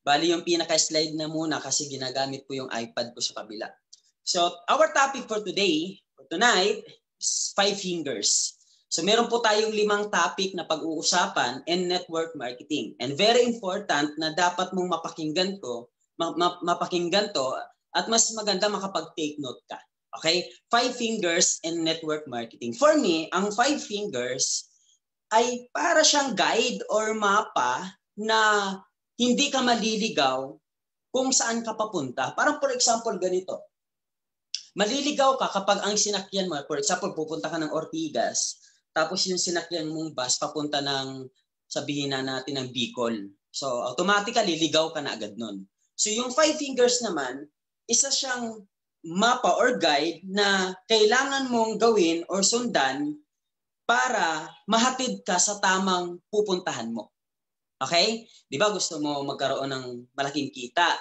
Bali yung pinaka-slide na muna kasi ginagamit ko yung iPad ko sa kabila. So our topic for today, for tonight, is 5 fingers. So meron po tayong 5 topic na pag-uusapan in network marketing. And very important na dapat mong mapakinggan to at mas maganda makapag-take note ka. Okay? 5 fingers in network marketing. For me, ang 5 fingers ay para siyang guide or mapa na hindi ka maliligaw kung saan ka papunta. Parang for example, ganito. Maliligaw ka kapag ang sinakyan mo, for example, pupunta ka ng Ortigas, tapos yung sinakyan mong bus papunta ng, sabihin na natin, ng Bicol. So, automatically, ligaw ka na agad nun. So, yung 5 fingers naman, isa siyang mapa or guide na kailangan mong gawin or sundan para mahatid ka sa tamang pupuntahan mo. Okay? Di ba gusto mo magkaroon ng malaking kita?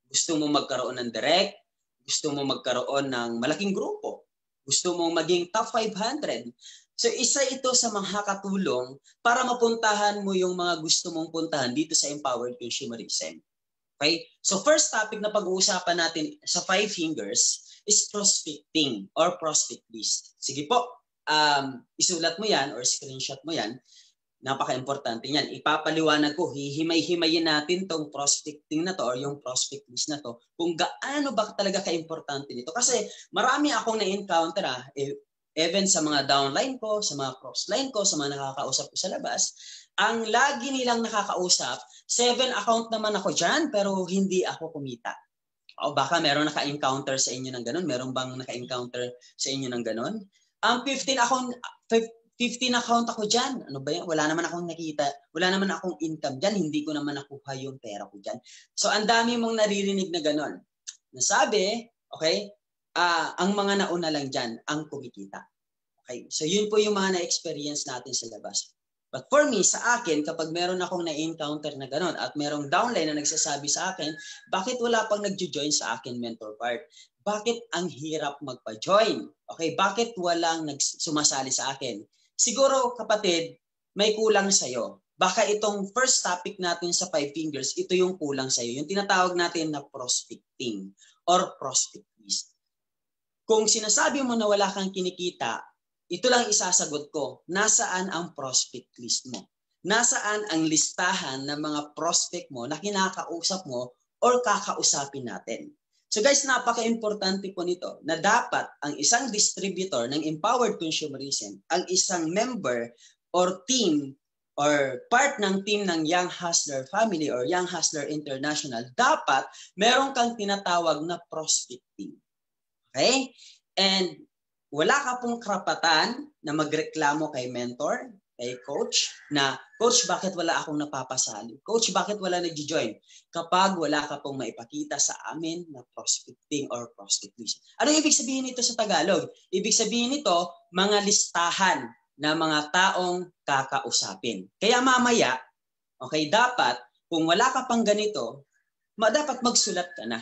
Gusto mo magkaroon ng direct? Gusto mo magkaroon ng malaking grupo? Gusto mo maging top 500? So isa ito sa mga katulong para mapuntahan mo yung mga gusto mong puntahan dito sa Empowered Consumerism. Okay? So first topic na pag-uusapan natin sa 5 fingers is prospecting or prospect list. Sige po, isulat mo yan or screenshot mo yan. Napaka-importante yan. Ipapaliwanag ko, hihimay-himayin natin tong prospecting na to or yung prospect list na to kung gaano ba talaga ka-importante nito. Kasi marami akong na-encounter even sa mga downline ko, sa mga crossline ko, sa mga nakakausap ko sa labas, ang lagi nilang nakakausap, 7 account naman ako dyan pero hindi ako kumita. O baka meron naka-encounter sa inyo ng ganun? Meron bang naka-encounter sa inyo ng ganun? Ang 15 account ako dyan. Ano ba yan? Wala naman akong nakita. Wala naman akong income dyan. Hindi ko naman nakuha yung pera ko dyan. So, ang dami mong naririnig na gano'n. Nasabi, okay, ang mga nauna lang dyan, ang kumikita. Okay? So, yun po yung mga na-experience natin sa labas. But for me, sa akin, kapag meron akong na-encounter na gano'n at merong downline na nagsasabi sa akin, bakit wala pang nagjo-join sa akin mentor part? Bakit ang hirap magpa-join? Okay, bakit walang sumasali sa akin? Siguro, kapatid, may kulang sa'yo. Baka itong first topic natin sa 5 fingers, ito yung kulang sa'yo. Yung tinatawag natin na prospecting or prospect list. Kung sinasabi mo na wala kang kinikita, ito lang isasagot ko. Nasaan ang prospect list mo? Nasaan ang listahan ng mga prospect mo na kinakausap mo or kakausapin natin? So guys, napaka-importante po nito na dapat ang isang distributor ng Empowered Consumerism, ang isang member or team or part ng team ng Young Hustler Family or Young Hustler International, dapat meron kang tinatawag na prospecting. Okay? And wala ka pong karapatan na magreklamo kay mentor, kay coach, na, Coach, bakit wala akong napapasali? Coach, bakit wala nag-join? Kapag wala ka pong maipakita sa amin na prospecting or prospect list. Ano ibig sabihin nito sa Tagalog? Ibig sabihin nito, mga listahan na mga taong kakausapin. Kaya mamaya, okay, dapat, kung wala ka pang ganito, dapat magsulat ka na.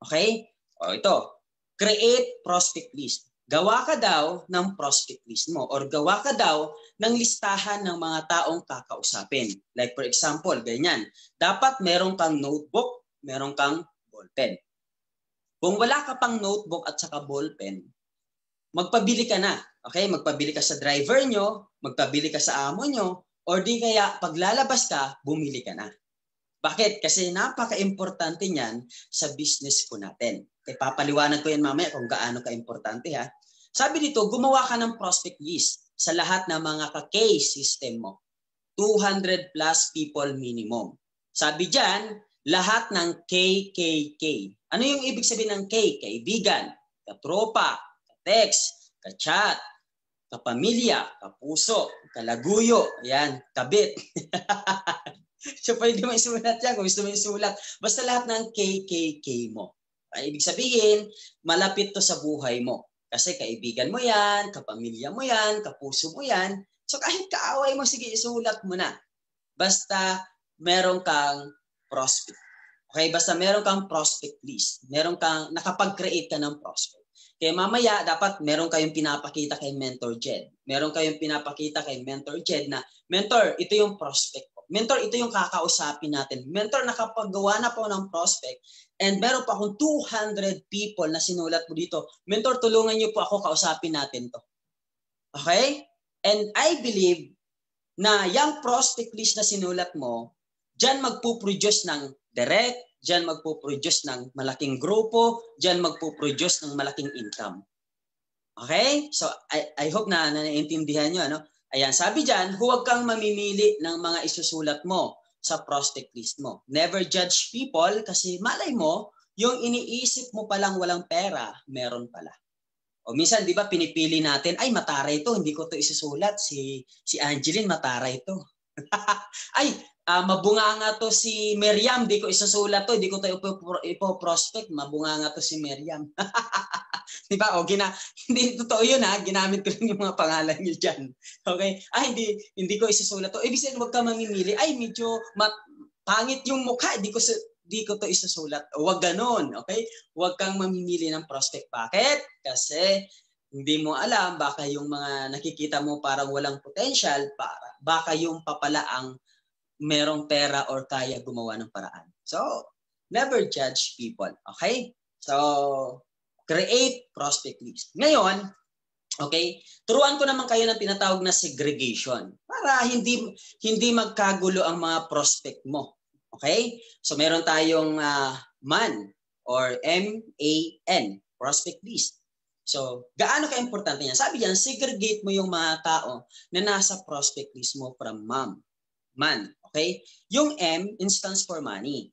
Okay? O ito, create prospect list. Gawa ka daw ng prospect list mo or gawa ka daw ng listahan ng mga taong kakausapin. Like for example, ganyan. Dapat meron kang notebook, meron kang ballpen. Kung wala ka pang notebook at saka ballpen, magpabili ka na. Okay? Magpabili ka sa driver nyo, magpabili ka sa amo nyo, or di kaya paglalabas ka, bumili ka na. Bakit? Kasi napaka-importante niyan sa business po natin. Okay, papaliwanag ko yan mamaya kung gaano ka-importante ha. Sabi dito, gumawa ka ng prospect list sa lahat ng mga ka-case system mo. 200 plus people minimum. Sabi dyan, lahat ng KKK. Ano yung ibig sabihin ng K? Kaibigan, katropa, ka-text, ka-chat, kapamilya, kapuso, kalaguyo, ayan, kabit. So pwede mo isulat yan kung gusto mo isulat. Basta lahat ng KKK mo. Ay, ibig sabihin, malapit to sa buhay mo. Kasi kaibigan mo yan, kapamilya mo yan, kapuso mo yan. So kahit kaaway mo, sige, isulat mo na. Basta meron kang prospect. Okay, basta meron kang prospect list. Meron kang, nakapag-create ka ng prospect. Kaya mamaya, dapat meron kayong pinapakita kay Mentor Jed. Meron kayong pinapakita kay Mentor Jed na, Mentor, ito yung prospect ko. mentor, ito yung kakausapin natin. Mentor, nakapagawa na po ng prospect and meron pa akong 200 people na sinulat mo dito. Mentor, tulungan niyo po ako, kausapin natin to. Okay? And I believe na yung prospect list na sinulat mo, dyan magpuproduce ng direct, dyan magpuproduce ng malaking grupo, dyan magpuproduce ng malaking income. Okay? So, I hope na naiintindihan nyo. Ano? Ayan, sabi dyan, huwag kang mamimili ng mga isusulat mo sa prospect list mo. Never judge people kasi malay mo, yung iniisip mo palang walang pera, meron pala. O minsan, di ba, pinipili natin, ay, mataray to, hindi ko to isusulat. Si Angeline, mataray to. Ay, mabunganga to si Miriam, di ko isusulat to, di ko to ipo-prospect, mabunganga to si Miriam. Di ba? O, hindi totoo yun ha, ginamit ko rin yung mga pangalan niyo dyan. Okay? Ay, hindi ko isusulat to. Ibig sabihin, huwag ka mamimili, ay, medyo pangit yung mukha, di ko to isusulat. Huwag ganun, okay? Huwag kang mamimili ng prospect. Bakit? Kasi hindi mo alam, baka yung mga nakikita mo parang walang potential, baka yung papala ang merong pera or kaya gumawa ng paraan. So, never judge people, okay? So, create prospect list. Ngayon, okay, turuan ko naman kayo ng tinatawag na segregation para hindi magkagulo ang mga prospect mo. Okay? So meron tayong MAN or M-A-N, prospect list. So gaano ka-importante yan? Sabi diyan, segregate mo yung mga tao na nasa prospect list mo from MAN. Okay? Yung M, stands for money.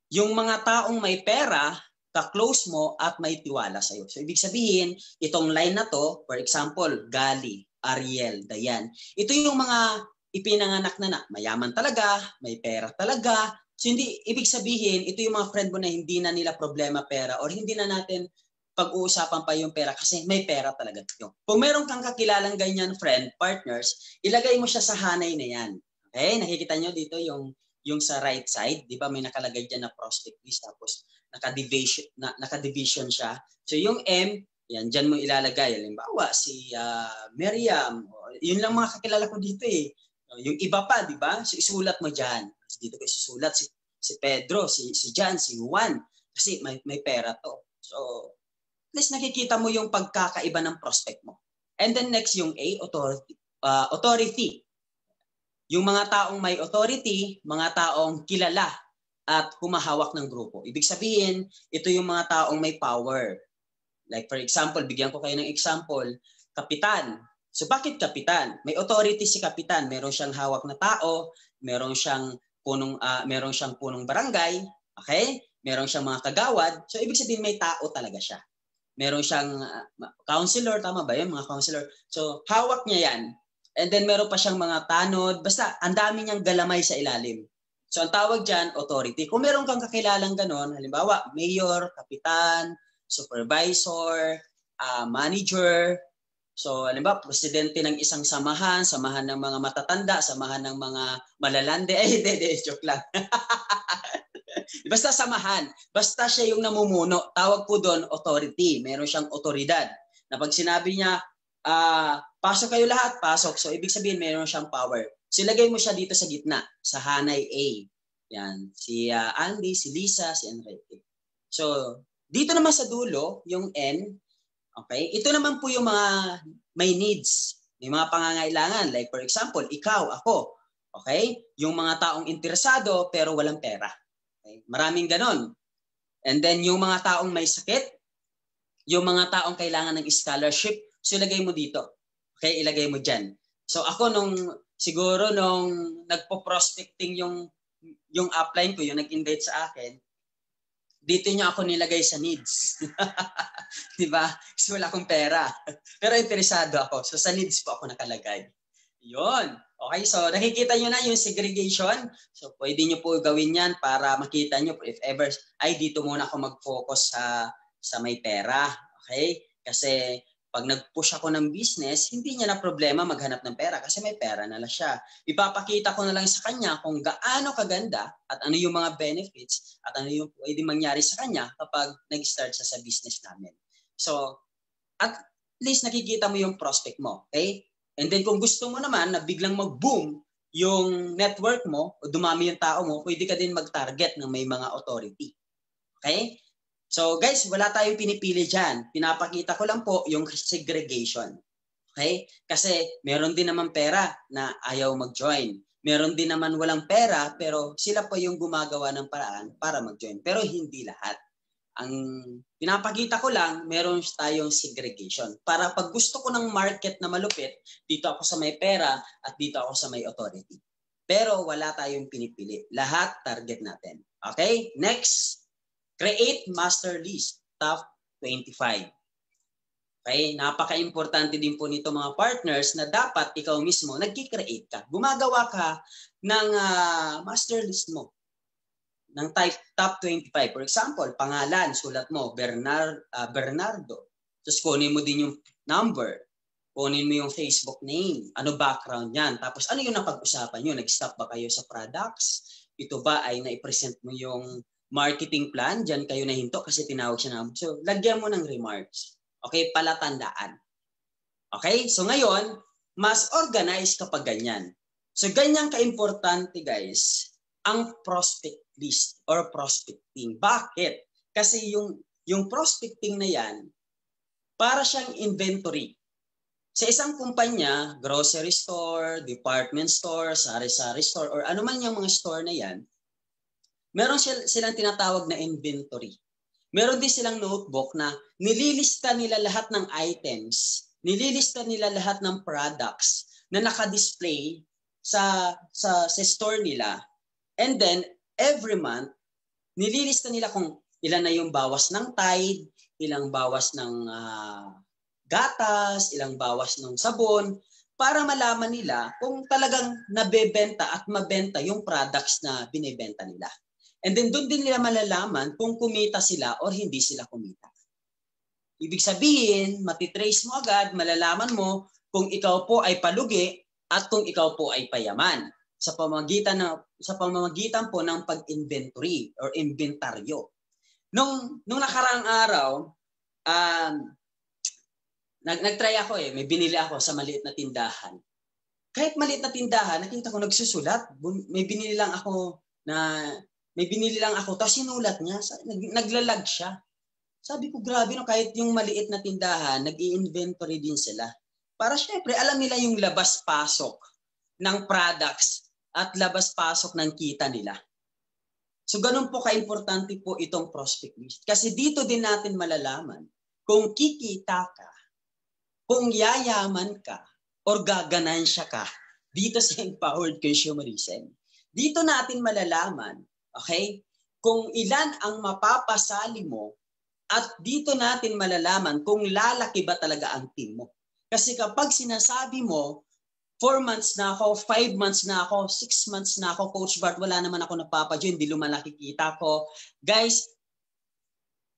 Yung mga taong may pera, ka-close mo at may tiwala sa'yo. So ibig sabihin, itong line na to, for example, Gali, Ariel, Dayan, ito yung mga ipinanganak na mayaman talaga, may pera talaga. So hindi, ibig sabihin, ito yung mga friend mo na hindi na nila problema pera or hindi na natin pag-uusapan pa yung pera kasi may pera talaga. Kung meron kang kakilalang ganyan friend, partners, ilagay mo siya sa hanay na yan. Okay? Nakikita nyo dito yung sa right side, di ba may nakalagay dyan na prospect list tapos naka-division siya. So yung M, yan, dyan mo ilalagay. Halimbawa, si Miriam, yun lang mga kakilala ko dito eh. Yung iba pa, di ba? So isulat mo dyan. Dito ko isusulat si Pedro, si John, si Juan. Kasi may pera to. So, at least nakikita mo yung pagkakaiba ng prospect mo. And then next yung A, authority. Yung mga taong may authority, mga taong kilala at humahawak ng grupo. Ibig sabihin, ito yung mga taong may power. Like for example, bigyan ko kayo ng example, kapitan. So bakit kapitan? May authority si kapitan. Meron siyang hawak na tao, meron siyang punong barangay, okay? Meron siyang mga kagawad. So ibig sabihin may tao talaga siya. Meron siyang counselor, tama ba 'yun, mga counselor? So hawak niya 'yan. And then meron pa siyang mga tanod. Basta ang dami niyang galamay sa ilalim. So ang tawag diyan, authority. Kung meron kang kakilalang ganon, halimbawa, mayor, kapitan, supervisor, manager, so halimbawa, presidente ng isang samahan ng mga matatanda, samahan ng mga malalande, joke lang. Basta samahan, basta siya yung namumuno, tawag po doon authority, meron siyang otoridad. Na pag sinabi niya, pasok kayo lahat, pasok. So ibig sabihin meron siyang power. Silagay mo siya dito sa gitna, sa hanay A. Yan, si Andy, si Lisa, si Enrique. So, dito naman sa dulo, yung N, okay? Ito naman po yung mga may needs, may mga pangangailangan. Like for example, ikaw, ako, okay? Yung mga taong interesado pero walang pera. Okay? Maraming ganon. And then yung mga taong may sakit, yung mga taong kailangan ng scholarship, so ilagay mo dito. Okay, ilagay mo dyan. So ako siguro nung nagpo-prospecting yung upline ko, yung nag-invite sa akin, dito niya ako nilagay sa needs. Di ba? Kasi wala akong pera. Pero interesado ako. So sa needs po ako nakalagay. Yun. Okay, so nakikita nyo na yung segregation. So pwede nyo po gawin yan para makita nyo if ever, ay dito muna ako mag-focus sa may pera. Okay? Kasi pag nag-push ako ng business, hindi niya na problema maghanap ng pera kasi may pera na lang siya. Ipapakita ko na lang sa kanya kung gaano kaganda at ano yung mga benefits at ano yung pwede mangyari sa kanya kapag nag-start siya sa business namin. So, at least nakikita mo yung prospect mo. Okay? And then kung gusto mo naman na biglang mag-boom yung network mo o dumami yung tao mo, pwede ka din mag-target ng may mga authority. Okay? So guys, wala tayong pinipili dyan. Pinapakita ko lang po yung segregation. Okay? Kasi meron din naman pera na ayaw mag-join. Meron din naman walang pera pero sila pa yung gumagawa ng paraan para mag-join. Pero hindi lahat. Ang pinapakita ko lang, meron tayong segregation. Para pag gusto ko ng market na malupit, dito ako sa may pera at dito ako sa may authority. Pero wala tayong pinipili. Lahat target natin. Okay? Next. Create master list, top 25. Okay? Napaka-importante din po nito mga partners na dapat ikaw mismo nagki-create ka. Gumagawa ka ng master list mo ng type top 25. For example, pangalan, sulat mo, Bernardo. Tapos kunin mo din yung number. Kunin mo yung Facebook name. Ano background yan? Tapos ano yung napag-usapan nyo? Nag-stop ba kayo sa products? Ito ba ay na-present mo yung marketing plan, dyan kayo nahinto kasi tinawag siya namin. So, lagyan mo ng remarks. Okay, palatandaan. Okay, so ngayon, mas organized kapag ganyan. So, ganyan ka-importante guys, ang prospect list or prospecting. Bakit? Kasi yung prospecting na yan, para siyang inventory. Sa isang kumpanya, grocery store, department store, sari-sari store, or ano man yung mga store na yan, meron silang tinatawag na inventory. Meron din silang notebook na nililista nila lahat ng items, nililista nila lahat ng products na naka-display sa store nila. And then, every month, nililista nila kung ilan na yung bawas ng Tide, ilang bawas ng gatas, ilang bawas ng sabon, para malaman nila kung talagang nabebenta at mabenta yung products na binibenta nila. And then doon din nila malalaman kung kumita sila or hindi sila kumita. Ibig sabihin, matitrace mo agad, malalaman mo kung ikaw po ay palugi at kung ikaw po ay payaman sa pamamagitan po ng pag-inventory or inventaryo. Nung nakaraang araw, nag-try ako may binili ako sa maliit na tindahan. Kahit maliit na tindahan, nakita ko nagsusulat. May binili lang ako, tapos sinulat niya, naglalag siya. Sabi ko, grabe no, kahit yung maliit na tindahan, nag-i-inventory din sila. Para syempre, alam nila yung labas-pasok ng products at labas-pasok ng kita nila. So ganun po ka-importante po itong prospect list. Kasi dito din natin malalaman kung kikita ka, kung yayaman ka, or gaganansya ka dito sa empowered consumerism. Dito natin malalaman, okay, kung ilan ang mapapasali mo at dito natin malalaman kung lalaki ba talaga ang team mo. Kasi kapag sinasabi mo, 4 months na ako, 5 months na ako, 6 months na ako, Coach Bart, wala naman ako napapadyo, hindi lumalaki kita ko. Guys,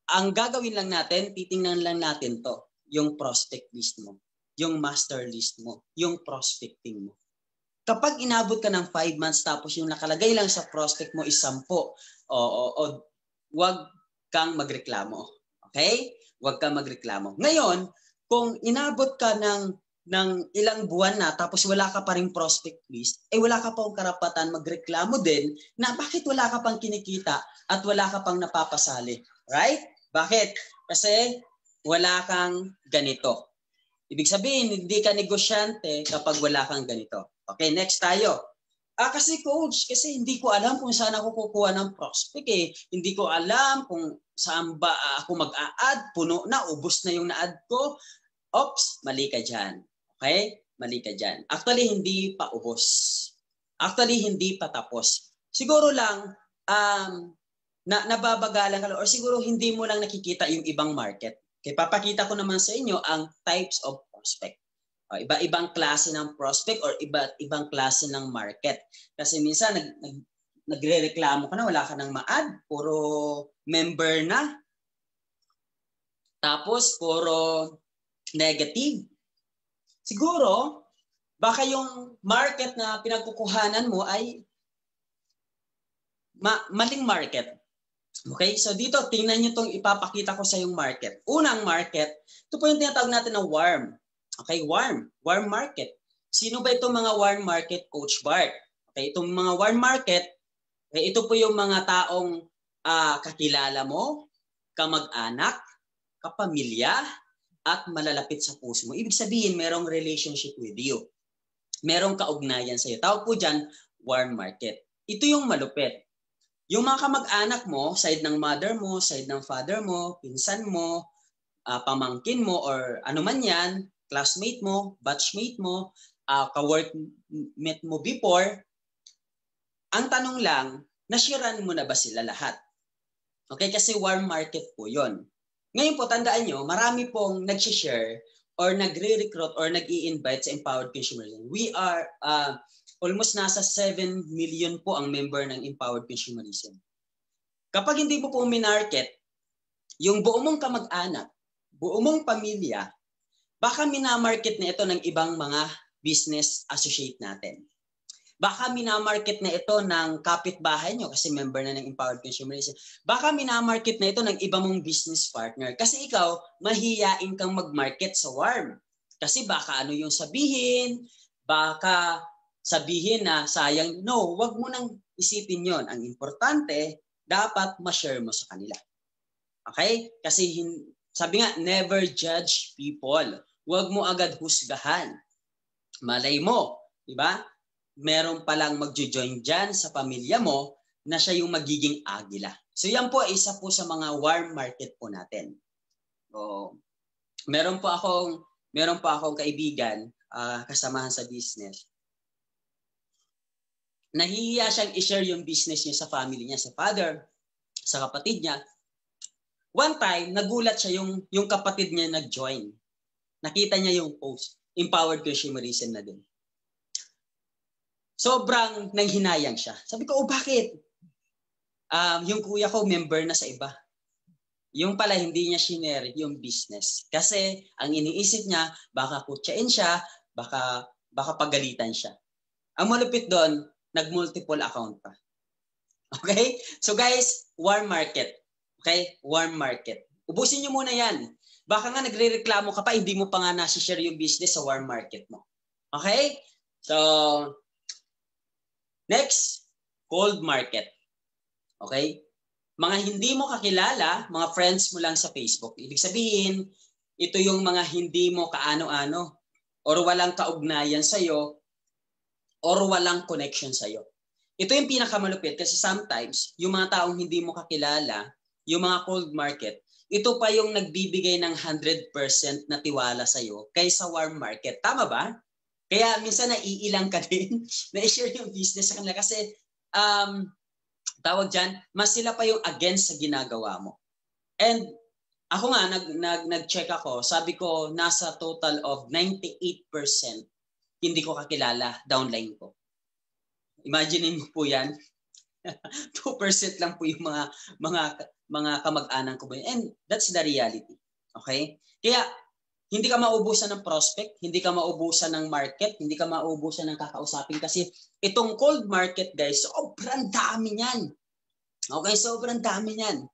ang gagawin lang natin, titingnan lang natin to, yung prospect list mo, yung master list mo, yung prospecting mo. Kapag inabot ka ng 5 months tapos yung nakalagay lang sa prospect mo is 10, wag kang magreklamo. Okay? Wag kang magreklamo. Ngayon, kung inabot ka ng ilang buwan na tapos wala ka pa ring prospect list, wala ka pang karapatan magreklamo din na bakit wala ka pang kinikita at wala ka pang napapasali. Right? Bakit? Kasi wala kang ganito. Ibig sabihin, hindi ka negosyante kapag wala kang ganito. Okay, next tayo. Kasi coach, kasi hindi ko alam kung saan ako kukuha ng prospect Hindi ko alam kung saan ba ako mag-a-add. Puno na, ubos na yung na-add ko. Oops, mali ka dyan. Okay? Mali ka dyan. Actually, hindi pa ubos. Actually, hindi pa tapos. Siguro lang, nababagalan ka lang or siguro hindi mo lang nakikita yung ibang market. Okay, papakita ko naman sa inyo ang types of prospect. Iba-ibang klase ng prospect or iba-ibang klase ng market. Kasi minsan nagrereklamo ka na, wala ka nang ma-add, puro member na. Tapos puro negative. Siguro, baka yung market na pinagkukuhanan mo ay maling market. Okay, so dito, tingnan nyo itong ipapakita ko sa yung market. Unang market, ito po yung tinatawag natin na warm. Okay, warm market. Sino ba itong mga warm market, Coach Bart? Okay, itong mga warm market, okay, ito po yung mga taong kakilala mo, kamag-anak, kapamilya, at malalapit sa puso mo. Ibig sabihin, merong relationship with you. Merong kaugnayan sa iyo. Tawag po dyan, warm market. Ito yung malupit. Yung mga kamag-anak mo, side ng mother mo, side ng father mo, pinsan mo, pamangkin mo, or ano man yan, classmate mo, batchmate mo, ka-workmate mo before, ang tanong lang, nashiran mo na ba sila lahat? Okay, kasi warm market po yon. Ngayon po, tandaan nyo, marami pong nag-share or nagre-recruit or nag-i-invite sa Empowered Consumerism. We are almost nasa 7 million po ang member ng Empowered Consumerism. Kapag hindi mo po minarket, yung buo mong kamag-anak, buo mong pamilya, baka minamarket na ito ng ibang mga business associate natin. Baka minamarket na ito ng kapitbahay nyo kasi member na ng Empowered Consumerism. Baka minamarket na ito ng iba mong business partner kasi ikaw, mahihiyain kang mag-market sa warm. Kasi baka ano yung sabihin, baka sabihin na sayang, no, wag mo nang isipin yon. Ang importante, dapat ma-share mo sa kanila. Okay? Kasi sabi nga, never judge people. Huwag mo agad husgahan. Malay mo, di ba? Meron palang magjo-join dyan sa pamilya mo na siya yung magiging agila. So yan po, isa po sa mga warm market po natin. So, meron po akong kaibigan, kasamahan sa business. Nahihiya siyang i-share yung business niya sa family niya, sa father, sa kapatid niya. One time, nagulat siya yung kapatid niya nag-join. Nakita niya yung post, Empowered Consumerism na din. Sobrang nanghinayang siya. Sabi ko, bakit? Yung kuya ko, member na sa iba. Yung pala, hindi niya shinare yung business. Kasi ang iniisip niya, baka kutsain siya, baka pagalitan siya. Ang malupit doon, nag-multiple account pa. Okay? So guys, warm market. Okay? Warm market. Ubusin niyo muna yan. Baka nga nagre-reklamo ka pa, hindi mo pa nga nasi-share yung business sa warm market mo. Okay? So, next, cold market. Okay? Mga hindi mo kakilala, mga friends mo lang sa Facebook. Ibig sabihin, ito yung mga hindi mo kaano-ano or walang kaugnayan sa'yo or walang connection sa'yo. Ito yung pinakamalupit kasi sometimes, yung mga taong hindi mo kakilala, yung mga cold market, ito pa yung nagbibigay ng 100% na tiwala sa'yo kaysa warm market. Tama ba? Kaya minsan naiilang ka din na i-share yung business sa kanila kasi tawag dyan, mas sila pa yung against sa ginagawa mo. And ako nga, nag-check ako, sabi ko nasa total of 98% hindi ko kakilala downline ko. Imagine mo po yan. 2% lang po yung mga kamag-anak ko. And that's the reality. Okay? Kaya, hindi ka maubusan ng prospect, hindi ka maubusan ng market, hindi ka maubusan ng kakausapin kasi itong cold market, guys, sobrang dami niyan. Okay, sobrang dami niyan.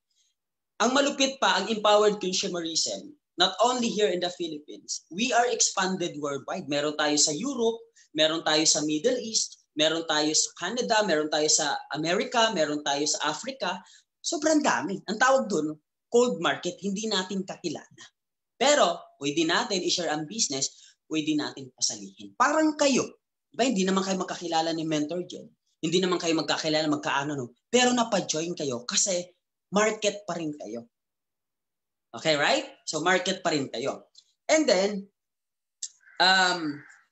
Ang malupit pa, ang Empowered Consumerism, not only here in the Philippines, we are expanded worldwide. Meron tayo sa Europe, meron tayo sa Middle East, meron tayo sa Canada, meron tayo sa America, meron tayo sa Africa. Sobrang dami. Ang tawag doon, cold market, hindi natin kakilala. Pero, pwede natin i-share ang business, pwede natin pasalihin. Parang kayo. Diba? Hindi naman kayo magkakilala ni Mentor Jen. Hindi naman kayo magkakilala, magkaano, no? Pero napa-join kayo kasi market pa rin kayo. Okay, right? So, market pa rin kayo. And then,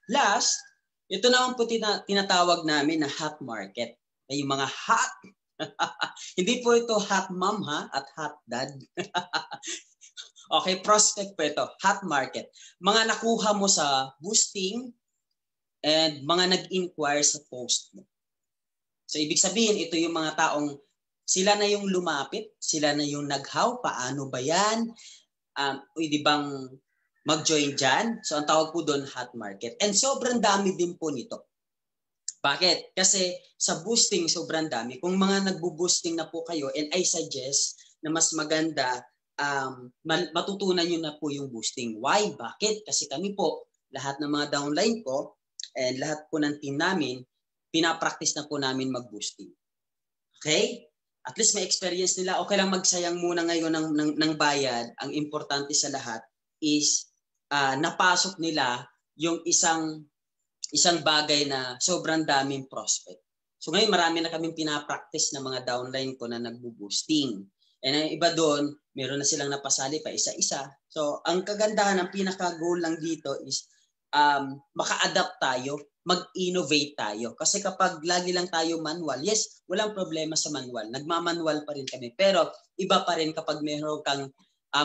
last, ito naman po tinatawag namin na hot market. Okay, yung mga hot. Hindi po ito hot mom, ha? At hot dad. Okay, prospect po ito, hot market. Mga nakuha mo sa boosting and mga nag-inquire sa post mo. So, ibig sabihin, ito yung mga taong sila na yung lumapit, sila na yung naghaw, paano ba yan? Pwede bang mag-join dyan? So, ang tawag po doon, hot market. And sobrang dami din po nito. Bakit? Kasi sa boosting, sobrang dami. Kung mga nagbo-boosting na po kayo, and I suggest na mas maganda, matutunan nyo na po yung boosting. Why? Bakit? Kasi kami po, lahat ng mga downline ko, and lahat po ng team namin, pinapractice na po namin mag-boosting. Okay? At least may experience nila. Okay lang magsayang muna ngayon ng bayad. Ang importante sa lahat is napasok nila yung isang bagay na sobrang daming prospect. So ngayon marami na kaming pinapractice na mga downline ko na nagbo-boosting. And ang iba doon, meron na silang napasali pa isa-isa. So ang kagandahan, ang pinaka-goal lang dito is maka-adapt tayo, mag-innovate tayo. Kasi kapag lagi lang tayo manual, yes, walang problema sa manual. Nagmamanual pa rin kami. Pero iba pa rin kapag meron kang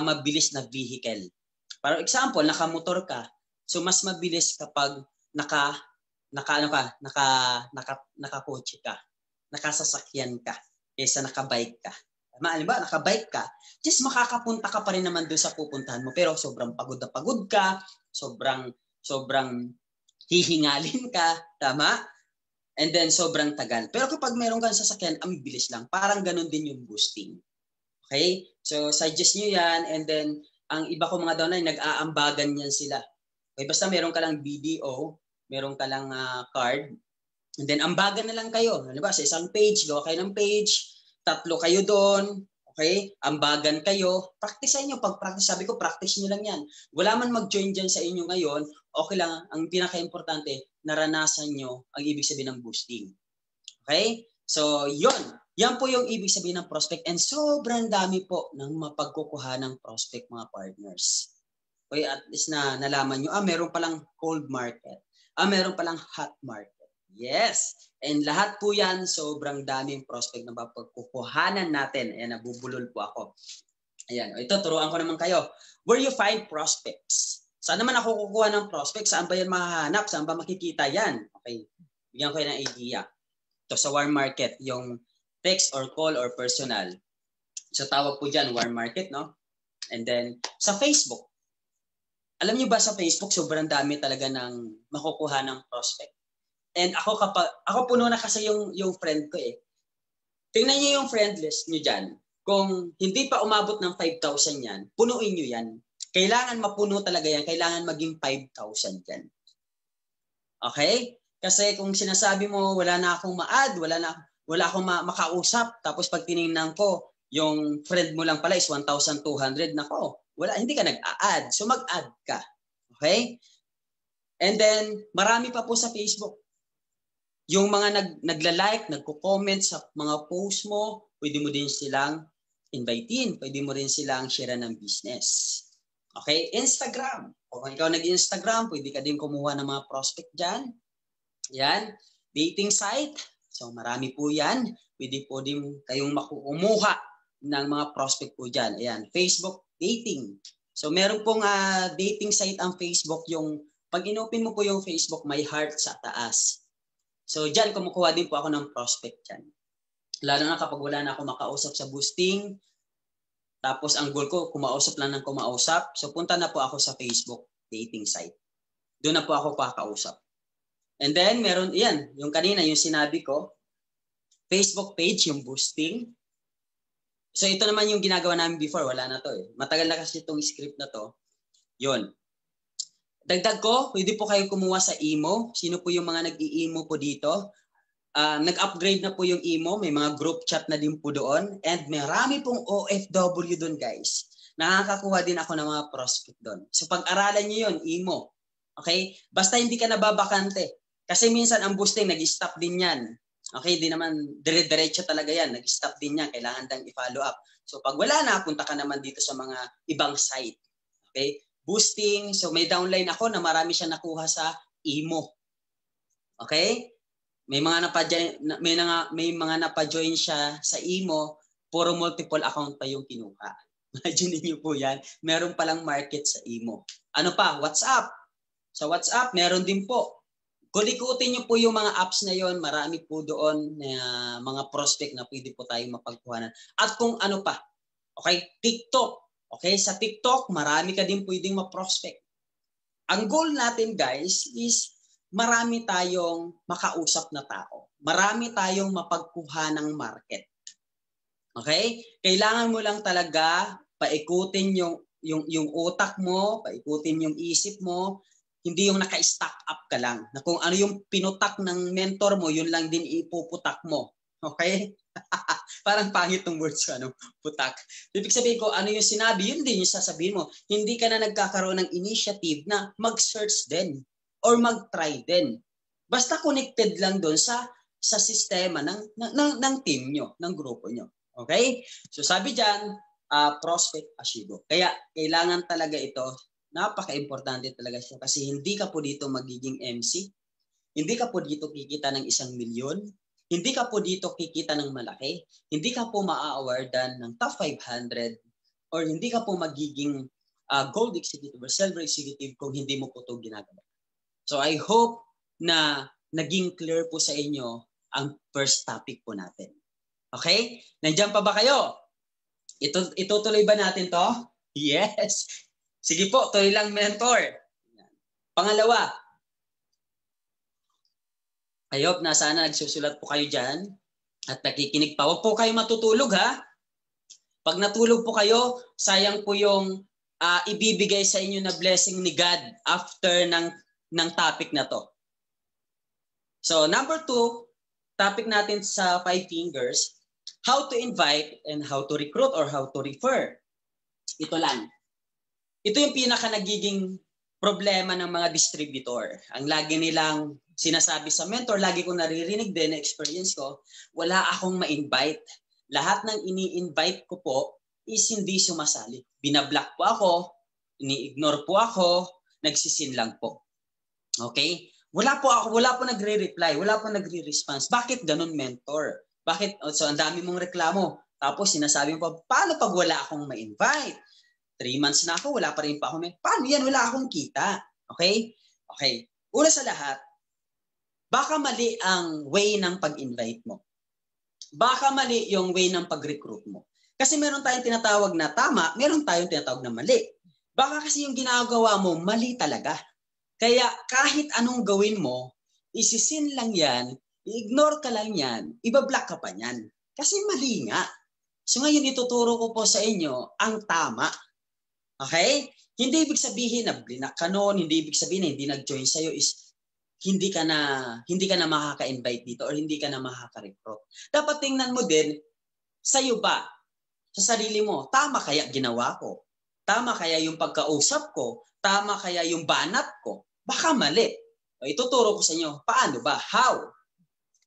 mabilis na vehicle. For example, nakamotor ka. So mas mabilis kapag nakakotse ka, nakasasakyan ka, kaysa nakabike ka. Halimbawa, nakabike ka, just makakapunta ka pa rin naman doon sa pupuntahan mo. Pero sobrang pagod na pagod ka, sobrang hihingalin ka, tama? And then sobrang tagal. Pero kapag meron kang sasakyan, ang bilis lang. Parang ganun din yung boosting. Okay? So suggest nyo yan, and then ang iba ko mga downline, nag-aambagan yan sila. Okay, basta meron ka lang BDO, meron ka lang card, and then ambagan na lang kayo. Halimbawa, sa isang page, gawa kayo ng page, 3 kayo doon, okay? Ambagan kayo, practice nyo. Pag-practice, sabi ko, practice nyo lang yan. Wala man mag-join dyan sa inyo ngayon, okay lang. Ang pinaka-importante, naranasan nyo ang ibig sabihin ng boosting. Okay? So, yan po yung ibig sabihin ng prospect, and sobrang dami po ng mapagkukuha ng prospect, mga partners. Okay, at least na nalaman nyo, meron palang cold market. Meron palang hot market. Yes. And lahat po yan, sobrang daming prospect na mapagkukuhanan natin. Ayan, nabubulol po ako. Ayan, ito, turuan ko naman kayo. Where you find prospects? Saan naman ako kukuha ng prospects? Saan ba yan mahahanap? Saan ba makikita yan? Okay, bigyan ko yan ng idea. Ito sa warm market, yung text or call or personal. So tawag po dyan, warm market, no? And then, sa Facebook. Alam niyo ba sa Facebook, sobrang dami talaga ng makukuha ng prospect. And ako puno na kasi yung friend ko eh. Tingnan niyo yung friend list niyo diyan. Kung hindi pa umabot ng 5,000 yan, punuin niyo yan. Kailangan mapuno talaga yan. Kailangan maging 5,000 yan. Okay? Kasi kung sinasabi mo wala na akong ma-add, wala akong makausap, tapos pag tiningnan ko, yung friend mo lang pala is 1,200, nako. Hindi ka nag-a-add. So mag-add ka. Okay? And then, marami pa po sa Facebook. Yung mga nagla-like, nagko-comment sa mga post mo, pwede mo din silang invitein. Pwede mo rin silang share ng business. Okay? Instagram. Kung ikaw nag-Instagram, pwede ka din kumuha ng mga prospect dyan. Yan. Dating site. So marami po yan. Pwede po din kayong kumuha ng mga prospect po dyan. Ayan. Facebook dating. So meron pong dating site ang Facebook. Yung pag inopen mo po yung Facebook, may heart sa taas. So dyan, kumukuha din po ako ng prospect dyan. Lalo na kapag wala na ako makausap sa boosting. Tapos ang goal ko, kumausap lang ng kumausap. So punta na po ako sa Facebook dating site. Doon na po ako kakausap. And then meron, yan, yung kanina, yung sinabi ko, Facebook page, yung boosting. So ito naman yung ginagawa namin before, wala na to eh. Matagal na kasi itong script na to. Yun. Dagdag ko, pwede po kayo kumuha sa emo. Sino po yung mga nag-i-emo po dito? Nag-upgrade na po yung emo. May mga group chat na din po doon. And marami pong OFW doon, guys. Nakakakuha din ako ng mga prospect doon. So pag-aralan nyo yun, emo. Okay? Basta hindi ka nababakante. Kasi minsan ang boosting, nag-stop din yan. Okay? Di naman, dire-diretso talaga yan. Nag-stop din yan. Kailangan dang i-follow up. So pag wala na, punta ka naman dito sa mga ibang site. Okay? Boosting. So may downline ako na marami siya nakuha sa emo. Okay? May mga napa-join siya sa emo, puro multiple account pa yung kinuha. Imagine niyo po yan. Meron palang market sa emo. Ano pa? WhatsApp. Sa WhatsApp, meron din po. Kulikutin niyo po yung mga apps na yon, marami po doon na mga prospect na pwede po tayong mapagkuhanan. At kung ano pa. Okay? TikTok. Okay, sa TikTok, marami ka din pwedeng ma-prospect. Ang goal natin, guys, is marami tayong makausap na tao. Marami tayong mapagkuha ng market. Okay? Kailangan mo lang talaga paikutin yung utak mo, paikutin yung isip mo, Hindi yung naka-stack up ka lang. Na kung ano yung pinutak ng mentor mo, yun lang din ipuputak mo. Okay? Parang pangit ng words ko, ano? Putak. Ibig sabihin ko, ano yung sinabi, yun din yung sasabihin mo. Hindi ka na nagkakaroon ng initiative na mag-search din or mag-try din. Basta connected lang doon sa sistema ng team nyo, ng grupo nyo. Okay? So sabi dyan, prospect as you go. Kaya kailangan talaga ito, napaka-importante talaga siya kasi hindi ka po dito magiging MC, hindi ka po dito kikita ng 1 milyon, hindi ka po dito kikita ng malaki, hindi ka po maa-awardan ng top 500, or hindi ka po magiging gold executive or silver executive kung hindi mo po ito ginagawa. So I hope na naging clear po sa inyo ang first topic po natin. Okay? Nandiyan pa ba kayo? Itutuloy ba natin to? Yes. Sige po, tuloy lang mentor. Pangalawa, I hope na sana nagsusulat po kayo dyan at nakikinig pa. Huwag po kayo matutulog ha. Pag natulog po kayo, sayang po yung ibibigay sa inyo na blessing ni God after ng topic na to. So number 2, topic natin sa 5 fingers, how to invite and how to recruit or how to refer. Ito lang. Ito yung pinaka nagiging problema ng mga distributor. Ang lagi nilang sinasabi sa mentor, lagi ko naririnig din na experience ko, wala akong ma-invite. Lahat ng ini-invite ko po is hindi sumasali. Binablock po ako, ini-ignore po ako, nagsisin lang po. Okay? Wala po nagre-reply, wala po nagre-response. Bakit ganun, mentor? Bakit? So, ang dami mong reklamo. Tapos sinasabi mo pa, paano pag wala akong ma-invite? 3 months na ako, wala pa rin pa ako. Paano yan? Wala akong kita. Okay? Okay. Una sa lahat, baka mali ang way ng pag-invite mo. Baka mali yung way ng pag-recruit mo. Kasi meron tayong tinatawag na tama, meron tayong tinatawag na mali. Baka kasi yung ginagawa mo, mali talaga. Kaya kahit anong gawin mo, isisin lang yan, i-ignore ka lang yan, ibablock ka pa yan. Kasi mali nga. So ngayon ituturo ko po sa inyo ang tama. Okay? Hindi ibig sabihin na blinak ka noon, hindi ibig sabihin na hindi nag-join sa'yo is hindi ka na makaka-invite dito or hindi ka na makaka-recruit. Dapat tingnan mo din, sa'yo ba? Sa sarili mo, tama kaya ginawa ko? Tama kaya yung pagkausap ko? Tama kaya yung banat ko? Baka mali. O, ituturo ko sa inyo, paano ba? How?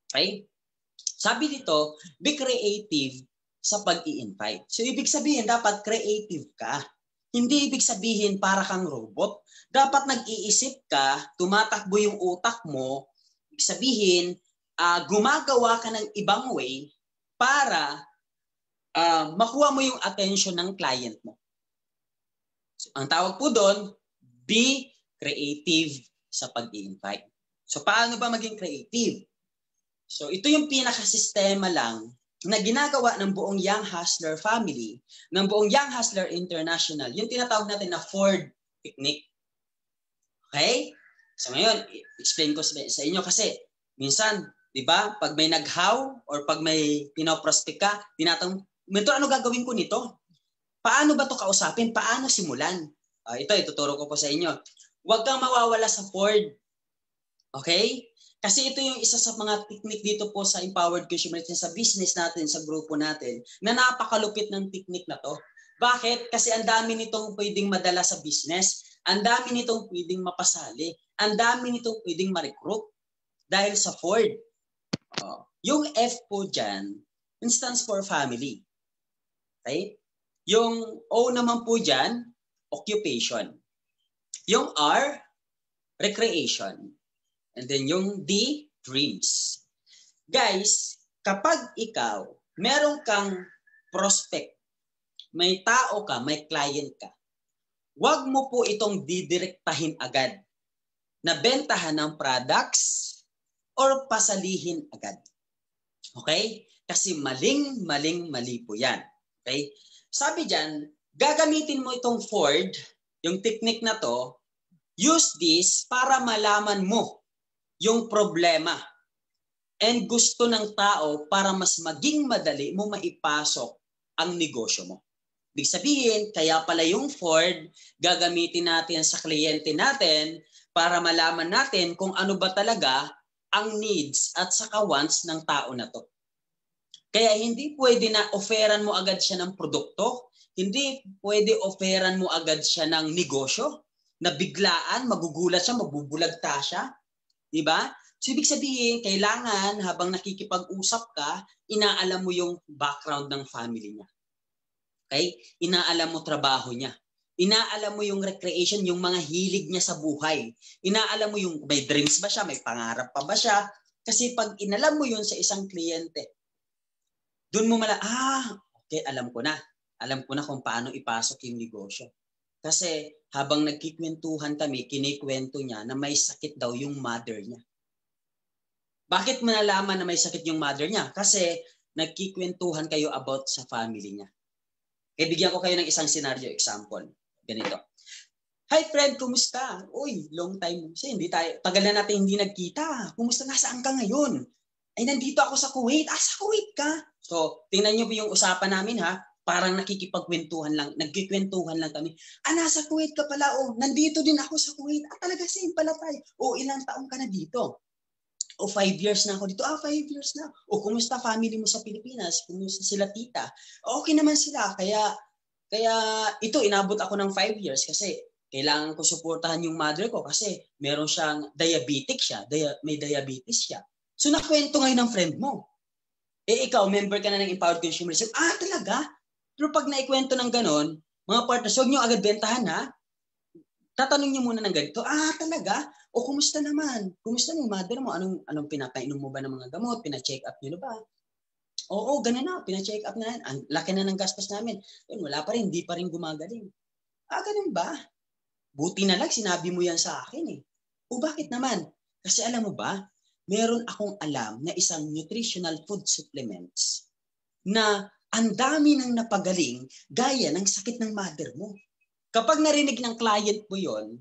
Okay? Sabi dito, be creative sa pag-i-invite. So, ibig sabihin, dapat creative ka. Hindi ibig sabihin para kang robot. Dapat nag-iisip ka, tumatakbo yung utak mo, ibig sabihin, gumagawa ka ng ibang way para makuha mo yung attention ng client mo. So, ang tawag po doon, be creative sa pag-i-invite. So, paano ba maging creative? So, ito yung pinaka-sistema lang na ginagawa ng buong Young Hustler family, ng buong Young Hustler International, yung tinatawag natin na Ford Technique. Okay? So ngayon, explain ko sa inyo kasi minsan, di ba, pag may nag-how or pag may pinoprospect ka, tinatanong, mentor, ano gagawin ko nito? Paano ba ito kausapin? Paano simulan? Ito, ituturo ko po sa inyo. Huwag kang mawawala sa Ford. Okay? Kasi ito yung isa sa mga technique dito po sa Empowered Consumer, sa business natin, sa grupo natin, na napakalupit ng technique na to. Bakit? Kasi ang dami nitong pwedeng madala sa business, ang dami nitong pwedeng mapasali, ang dami nitong pwedeng ma-recruit dahil sa Ford. Yung F po dyan, it stands for family. Okay? Yung O naman po dyan, occupation. Yung R, recreation. And then yung D, dreams. Guys, kapag ikaw, meron kang prospect, may tao ka, may client ka, huwag mo po itong didirektahin agad na bentahan ng products or pasalihin agad. Okay? Kasi mali po yan. Okay? Sabi dyan, gagamitin mo itong Ford, yung technique na to, use this para malaman mo yung problema and gusto ng tao para mas maging madali mo maipasok ang negosyo mo. Ibig sabihin, kaya pala yung Ford, gagamitin natin sa kliyente natin para malaman natin kung ano ba talaga ang needs at saka wants ng tao na to. Kaya hindi pwede na offeran mo agad siya ng produkto, hindi pwede offeran mo agad siya ng negosyo, na biglaan, magugulat siya, mabubulagta siya. Diba? So, ibig sabihin, kailangan habang nakikipag-usap ka, inaalam mo yung background ng family niya. Okay? Inaalam mo trabaho niya. Inaalam mo yung recreation, yung mga hilig niya sa buhay. Inaalam mo yung may dreams ba siya, may pangarap pa ba siya. Kasi pag inalam mo yun sa isang kliyente, doon mo okay, alam ko na. Alam ko na kung paano ipasok yung negosyo. Kasi habang nagkikwentuhan kami, kinikwento niya na may sakit daw yung mother niya. Bakit mo nalaman na may sakit yung mother niya? Kasi nagkikwentuhan kayo about sa family niya. Kaya bigyan ko kayo ng isang scenario example. Ganito. Hi friend, kumusta? Uy, long time. Kasi tagal na natin hindi nagkita. Kumusta, nasaan ka ngayon? Ay, nandito ako sa Kuwait. Sa Kuwait ka? So, tingnan niyo yung usapan namin ha. Parang nakikipagkwentuhan lang, nagkikwentuhan lang kami. Nasa Kuwait ka pala. Nandito din ako sa Kuwait. Talaga same pala tayo. Ilang taong ka na dito? 5 years na ako dito. 5 years na. Kumusta family mo sa Pilipinas? Kumusta sila tita? Okay naman sila. Kaya ito, inabot ako ng 5 years kasi kailangan ko suportahan yung mother ko kasi meron siyang diabetic siya. May diabetes siya. So, nakwento ngayon ng friend mo. Ikaw, member ka na ng Empowered Consumerism. Talaga? Pero pag naikwento ng ganon, mga partners, huwag nyo agad bentahan ha. Tatanong nyo muna ng ganito, talaga? Kumusta naman? Kumusta na yung mother mo? Anong pinapainom mo ba ng mga gamot? Pina-check up nyo na ba? Ganun na. Pina-check up na yan. Ang laki na ng gastos namin. Wala pa rin. Hindi pa rin gumagaling. Ganun ba? Buti na lang sinabi mo yan sa akin eh. Bakit naman? Kasi alam mo ba, meron akong alam na isang nutritional food supplements na ang dami nang napagaling gaya ng sakit ng mother mo. Kapag narinig ng client mo yon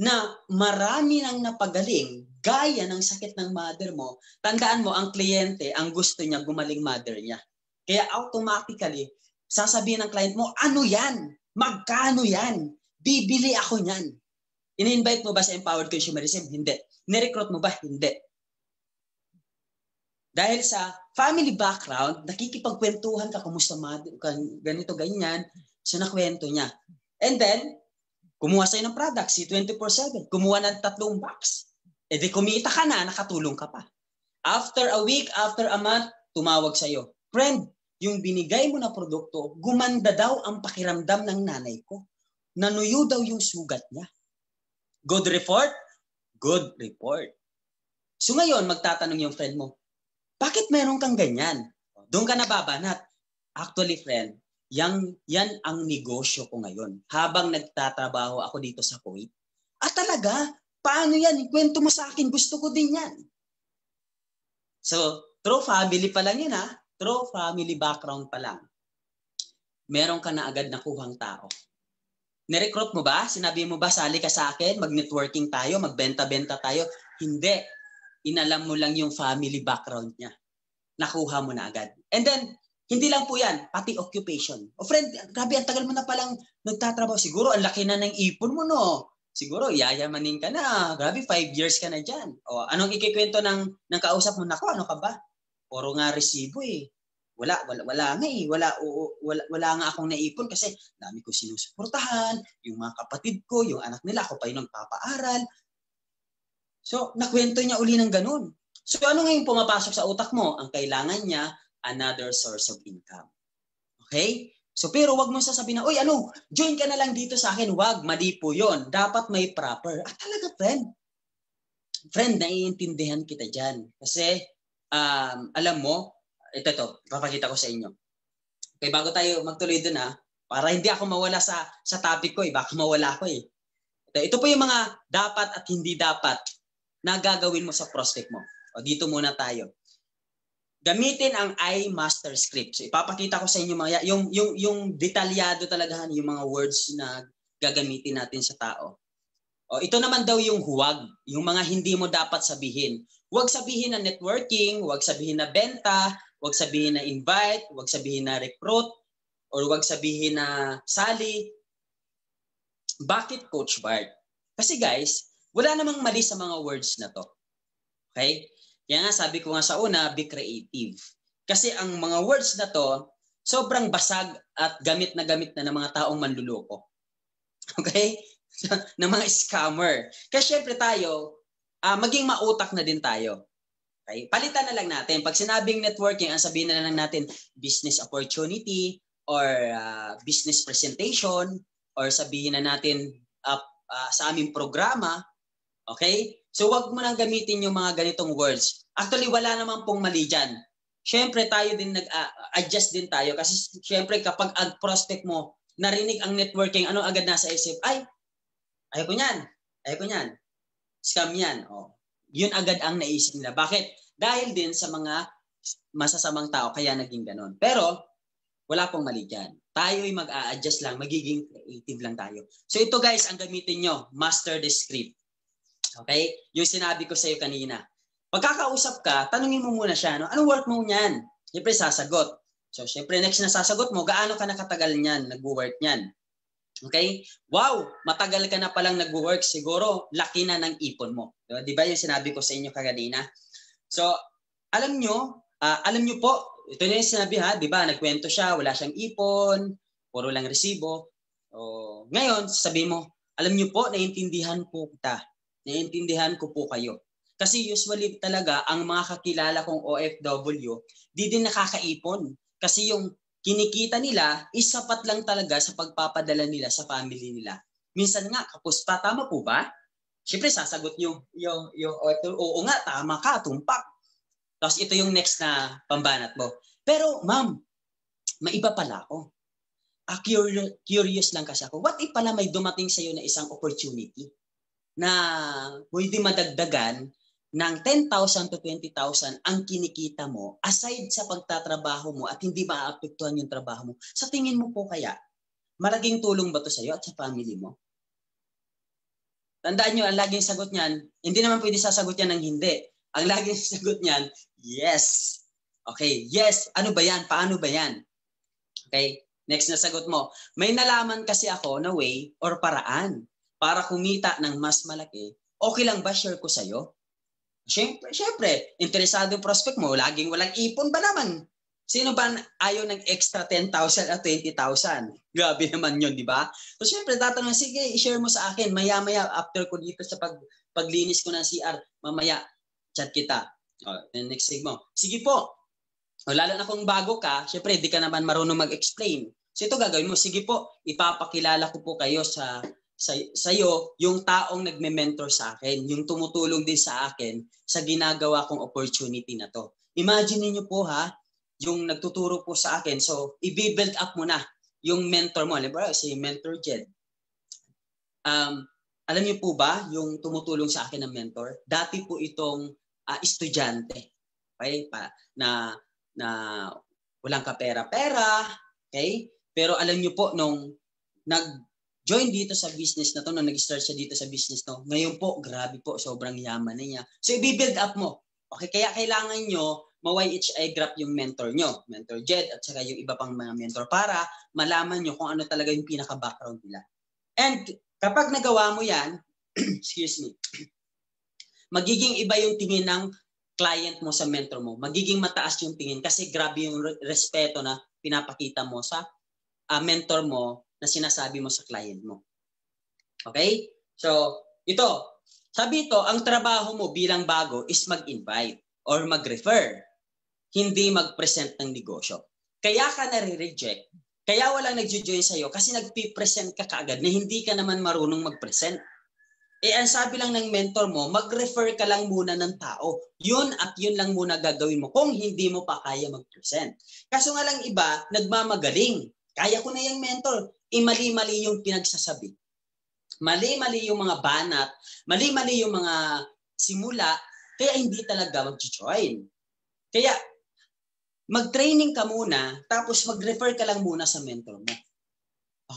na marami nang napagaling gaya ng sakit ng mother mo, tandaan mo, ang kliyente, ang gusto niya, gumaling mother niya. Kaya automatically, sasabihin ng client mo, ano yan? Magkano yan? Bibili ako niyan. Ini-invite mo ba sa Empowered Consumerism? Hindi. Nirecruit mo ba? Hindi. Dahil sa family background, nakikipagkwentuhan ka, kumusta mother, ganito, ganyan, so nakwento niya. And then, kumuha sa'yo ng product, si 24/7, kumuha ng 3 box. Di kumita ka na, nakatulong ka pa. After a week, after a month, tumawag sa'yo. Friend, yung binigay mo na produkto, gumanda daw ang pakiramdam ng nanay ko. Nanuyo daw yung sugat niya. Good report? Good report. So ngayon, magtatanong yung friend mo, bakit meron kang ganyan? Doon ka nababanat. Actually, friend, yan ang negosyo ko ngayon. Habang nagtatrabaho ako dito sa Kuwait. Talaga? Paano yan? Ikwento mo sa akin. Gusto ko din yan. So, through family pa lang yun ha. Through family background pa lang. Meron ka na agad nakuhang tao. Nirecruit mo ba? Sinabi mo ba, sali ka sa akin, mag-networking tayo, magbenta-benta tayo? Hindi. Inalam mo lang yung family background niya. Nakuha mo na agad. And then, hindi lang po yan, pati occupation. Friend, grabe, ang tagal mo na palang nagtatrabaho. Siguro, ang laki na ng ipon mo, no? Siguro, yayamanin ka na. Grabe, 5 years ka na dyan. Anong ikikwento ng kausap mo? Nako, ano ka ba? Puro nga resibo eh. Wala nga eh. Wala nga akong naipon kasi dami ko sinusuportahan, yung mga kapatid ko, yung anak nila, ako pa yung nagpapaaral. So, nakwento niya uli ng ganun. So, ano ngayon pumapasok sa utak mo? Ang kailangan niya, another source of income. Okay? So, pero wag mo sasabihin na, join ka na lang dito sa akin. Wag, mali po yun. Dapat may proper. Talaga, friend. Friend, naiintindihan kita dyan. Kasi, alam mo, ito, papakita ko sa inyo. Okay, bago tayo magtuloy dun para hindi ako mawala sa topic ko baka mawala ako Ito po yung mga dapat at hindi dapat na gagawin mo sa prospect mo. Dito muna tayo. Gamitin ang iMaster Script. So, ipapakita ko sa inyo yung detalyado talaga, yung mga words na gagamitin natin sa tao. Ito naman daw yung huwag, yung mga hindi mo dapat sabihin. Huwag sabihin na networking, huwag sabihin na benta, huwag sabihin na invite, huwag sabihin na recruit, or huwag sabihin na sali. Bakit, Coach Bart? Kasi guys, Wala namang mali sa mga words na to. Okay? Kaya nga sabi ko nga sa una, be creative. Kasi ang mga words na to, sobrang basag at gamit na ng mga taong manluloko. Okay? Ng mga scammer. Kaya syempre tayo, maging mautak na din tayo. Okay? Palitan na lang natin. Pag sinabing networking, ang sabihin na lang natin business opportunity or business presentation or sabihin na natin sa aming programa. Okay? So wag mo nang gamitin yung mga ganitong words. Actually, wala naman pong mali dyan. Siyempre, tayo din nag-adjust din tayo kasi siyempre kapag ang prospect mo narinig ang networking, ano agad nasa isip? Ay, ayoko niyan. Scam yan. Oh. Yun agad ang naisip nila. Bakit? Dahil din sa mga masasamang tao kaya naging ganon. Pero, wala pong mali dyan. Tayo'y mag-a-adjust lang, magiging creative lang tayo. So ito guys, ang gamitin nyo, master the script. Okay? Yung sinabi ko sa iyo kanina. Pagkakausap ka, tanungin mo muna siya, no? Anong work mo niyan? Siyempre, sasagot. So, siyempre, next na sasagot mo, gaano ka nakatagal niyan, nag-work niyan? Okay? Wow! Matagal ka na palang nag-work, siguro, laki na ng ipon mo. Di ba yung sinabi ko sa inyo kaganina? So, alam nyo po, ito na yung sinabi ha, di ba? Nagkwento siya, wala siyang ipon, puro lang resibo. O, ngayon, sabi mo, alam nyo po, naiintindihan po kita. Naiintindihan ko po kayo. Kasi usually talaga, ang mga kakilala kong OFW, di din nakakaipon. Kasi yung kinikita nila, isapat lang talaga sa pagpapadala nila sa family nila. Minsan nga, kapusta, tama po ba? Siyempre, sasagot yung oo nga, tama ka, tumpak. Tapos ito yung next na pambanat mo. Pero, ma'am, maiba pala ako. Curious lang kasi ako. What if pala may dumating sa iyo na isang opportunity na pwede madagdagan ng 10,000 to 20,000 ang kinikita mo aside sa pagtatrabaho mo at hindi maaapektuhan yung trabaho mo. Sa tingin mo po kaya, malaking tulong ba to sa iyo at sa family mo? Tandaan nyo, ang laging sagot niyan, hindi naman pwede sasagot yan ng hindi. Ang laging sagot niyan, yes. Okay, yes. Ano ba yan? Paano ba yan? Okay, next na sagot mo. May nalaman kasi ako na way or paraan para kumita ng mas malaki. Okay lang ba share ko sa'yo? Siyempre, interesado yung prospect mo, laging walang ipon ba naman? Sino ba ayaw ng extra 10,000 at 20,000? Grabe naman yun, di ba? So siyempre, tatanong, sige, i-share mo sa akin. Maya-maya, after ko dito sa paglinis ko ng CR, mamaya, chat kita. Next mo. Sige po. Lalo na kung bago ka, siyempre, di ka naman marunong mag-explain. So ito gagawin mo, sige po, ipapakilala ko po kayo sa'yo yung taong nagme-mentor sa akin, yung tumutulong din sa akin sa ginagawa kong opportunity na to. Imagine niyo po ha, yung nagtuturo po sa akin, so i-build up mo na yung mentor mo. Halimbawa, si Mentor Jed. Alam niyo po ba, yung tumutulong sa akin ng mentor, dati po itong estudyante. Okay? Na walang kapera-pera. Okay? Pero alam niyo po, nung join dito sa business na to, nung nag-start siya dito sa business to, ngayon po, grabe po, sobrang yaman na niya. So, i-build up mo. Okay, kaya kailangan nyo ma-YHI grab yung mentor nyo, Mentor Jed, at saka yung iba pang mga mentor para malaman nyo kung ano talaga yung pinaka-background nila. And kapag nagawa mo yan, excuse me, magiging iba yung tingin ng client mo sa mentor mo. Magiging mataas yung tingin kasi grabe yung respeto na pinapakita mo sa mentor mo na sinasabi mo sa client mo. Okay? So, ito. Sabi ito, ang trabaho mo bilang bago is mag-invite or mag-refer. Hindi mag-present ng negosyo. Kaya ka nare-reject. Kaya walang nag-join sa'yo kasi nag-present ka kaagad na hindi ka naman marunong mag-present. Ang sabi lang ng mentor mo, mag-refer ka lang muna ng tao. Yun at yun lang muna gagawin mo kung hindi mo pa kaya mag-present. Kaso nga lang iba, nagmamagaling. Kaya ko na yung mentor. Mali-mali yung pinagsasabi. Mali-mali yung mga banat. Mali-mali yung mga simula. Kaya hindi talaga mag-join. Kaya mag-training ka muna, tapos mag-refer ka lang muna sa mentor mo.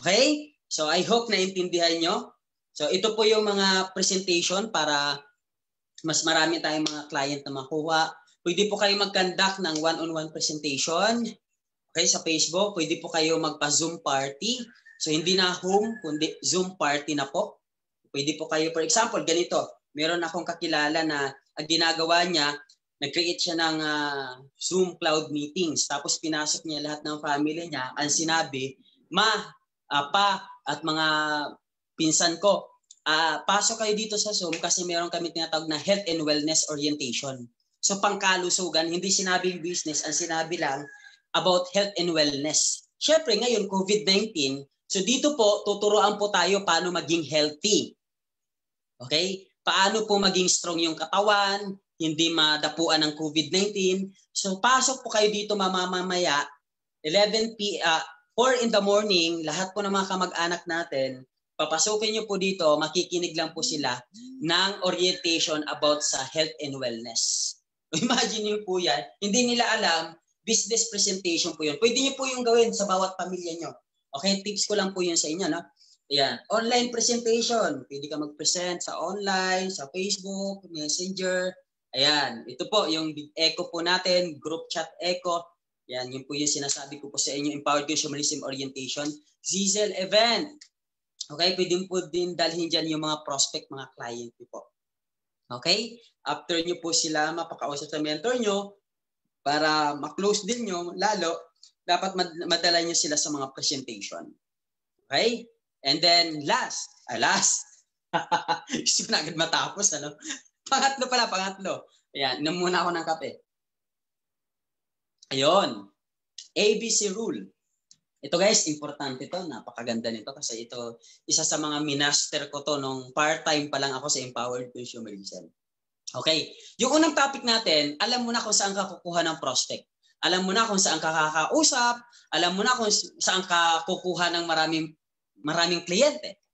Okay? So I hope naintindihan nyo. So ito po yung mga presentation para mas marami tayong mga client na makuha. Pwede po kayo mag-conduct ng one-on-one presentation. Okay, sa Facebook. Pwede po kayo magpa-Zoom party. So hindi na home, kundi Zoom party na po. Pwede po kayo, for example, ganito. Meron akong kakilala na ang ginagawa niya, nag-create siya ng Zoom cloud meetings. Tapos pinasok niya lahat ng family niya. Ang sinabi, pa, at mga pinsan ko, pasok kayo dito sa Zoom kasi meron kami tinatawag na health and wellness orientation. So pangkalusugan, hindi sinabing business, ang sinabi lang about health and wellness. Syempre ngayon, COVID-19, so dito po, tuturuan po tayo paano maging healthy. Okay? Paano po maging strong yung katawan, hindi madapuan ng COVID-19. So pasok po kayo dito mamamaya, 4 in the morning, lahat po ng mga kamag-anak natin, papasukin nyo po dito, makikinig lang po sila ng orientation about sa health and wellness. Imagine nyo po yan, hindi nila alam, business presentation po yun. Pwede nyo po yung gawin sa bawat pamilya nyo. Okay, tips ko lang po yun sa inyo. No? Ayan. Online presentation. Pwede ka mag-present sa online, sa Facebook, Messenger. Ayan. Ito po, yung echo po natin, group chat echo. Yan, yun po yung sinasabi ko po sa inyo, Empowered Consumerism Orientation. Zizel event. Okay, pwede po din dalhin dyan yung mga prospect, mga client po. Okay? After nyo po sila mapakausap sa mentor nyo, para ma-close din nyo, lalo, dapat madala nyo sila sa mga presentation. Okay? And then, last. Isip na agad matapos, ano? Pangatlo. Ayan, inom muna ako ng kape. Ayun. ABC rule. Ito guys, importante to. Napakaganda nito kasi ito, isa sa mga minaster ko to nung part-time pa lang ako sa Empowered Consumerism. Okay. Yung unang topic natin, alam mo na kung saan ka kukuha ng prospect. Alam mo na kung saan ka kakausap. Alam mo na kung saan ka kukuha ng maraming kliyente.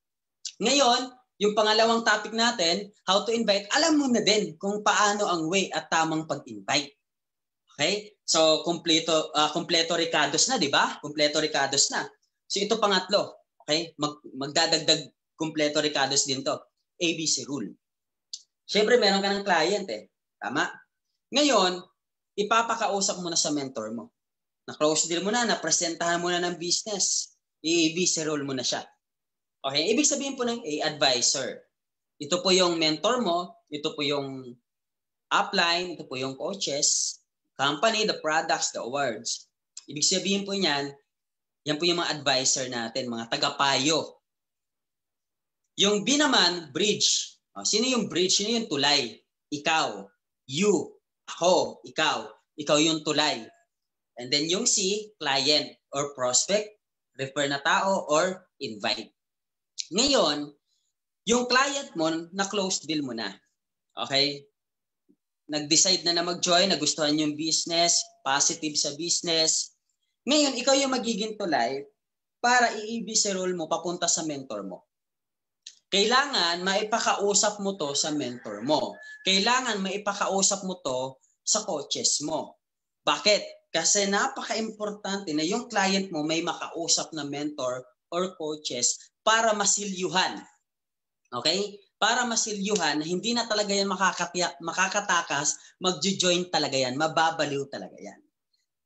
Ngayon, yung pangalawang topic natin, how to invite, alam mo na din kung paano ang way at tamang pag-invite. Okay? So, kompleto ricados na, di ba? Kompleto ricados na. So, ito pangatlo. Okay? Magdadagdag kompleto ricados din to. ABC rule. Siyempre, meron ka ng client eh. Tama? Ngayon, ipapakausap mo na sa mentor mo. Na-close deal mo na, napresentahan mo na ng business. I-ABC role mo na siya. Okay? Ibig sabihin po ng advisor. Ito po yung mentor mo. Ito po yung upline. Ito po yung coaches. Company, the products, the awards. Ibig sabihin po niyan, yan po yung mga advisor natin, mga tagapayo. Yung B naman, bridge. Sino yung bridge? Sino yung tulay? Ikaw, you, ako, ikaw. Ikaw yung tulay. And then yung C, client or prospect, refer na tao or invite. Ngayon, yung client mo, na-close deal mo na. Okay? Nag-decide na mag-join, nagustuhan yung business, positive sa business. Ngayon, ikaw yung magiging tulay para i-ABC role mo papunta sa mentor mo. Kailangan maipakausap mo to sa mentor mo. Kailangan maipakausap mo to sa coaches mo. Bakit? Kasi napaka-importante na yung client mo may makausap na mentor or coaches para masilyuhan. Okay? Para masilyuhan, hindi na talaga yan makakatakas, magjo-join talaga yan, mababaliw talaga yan.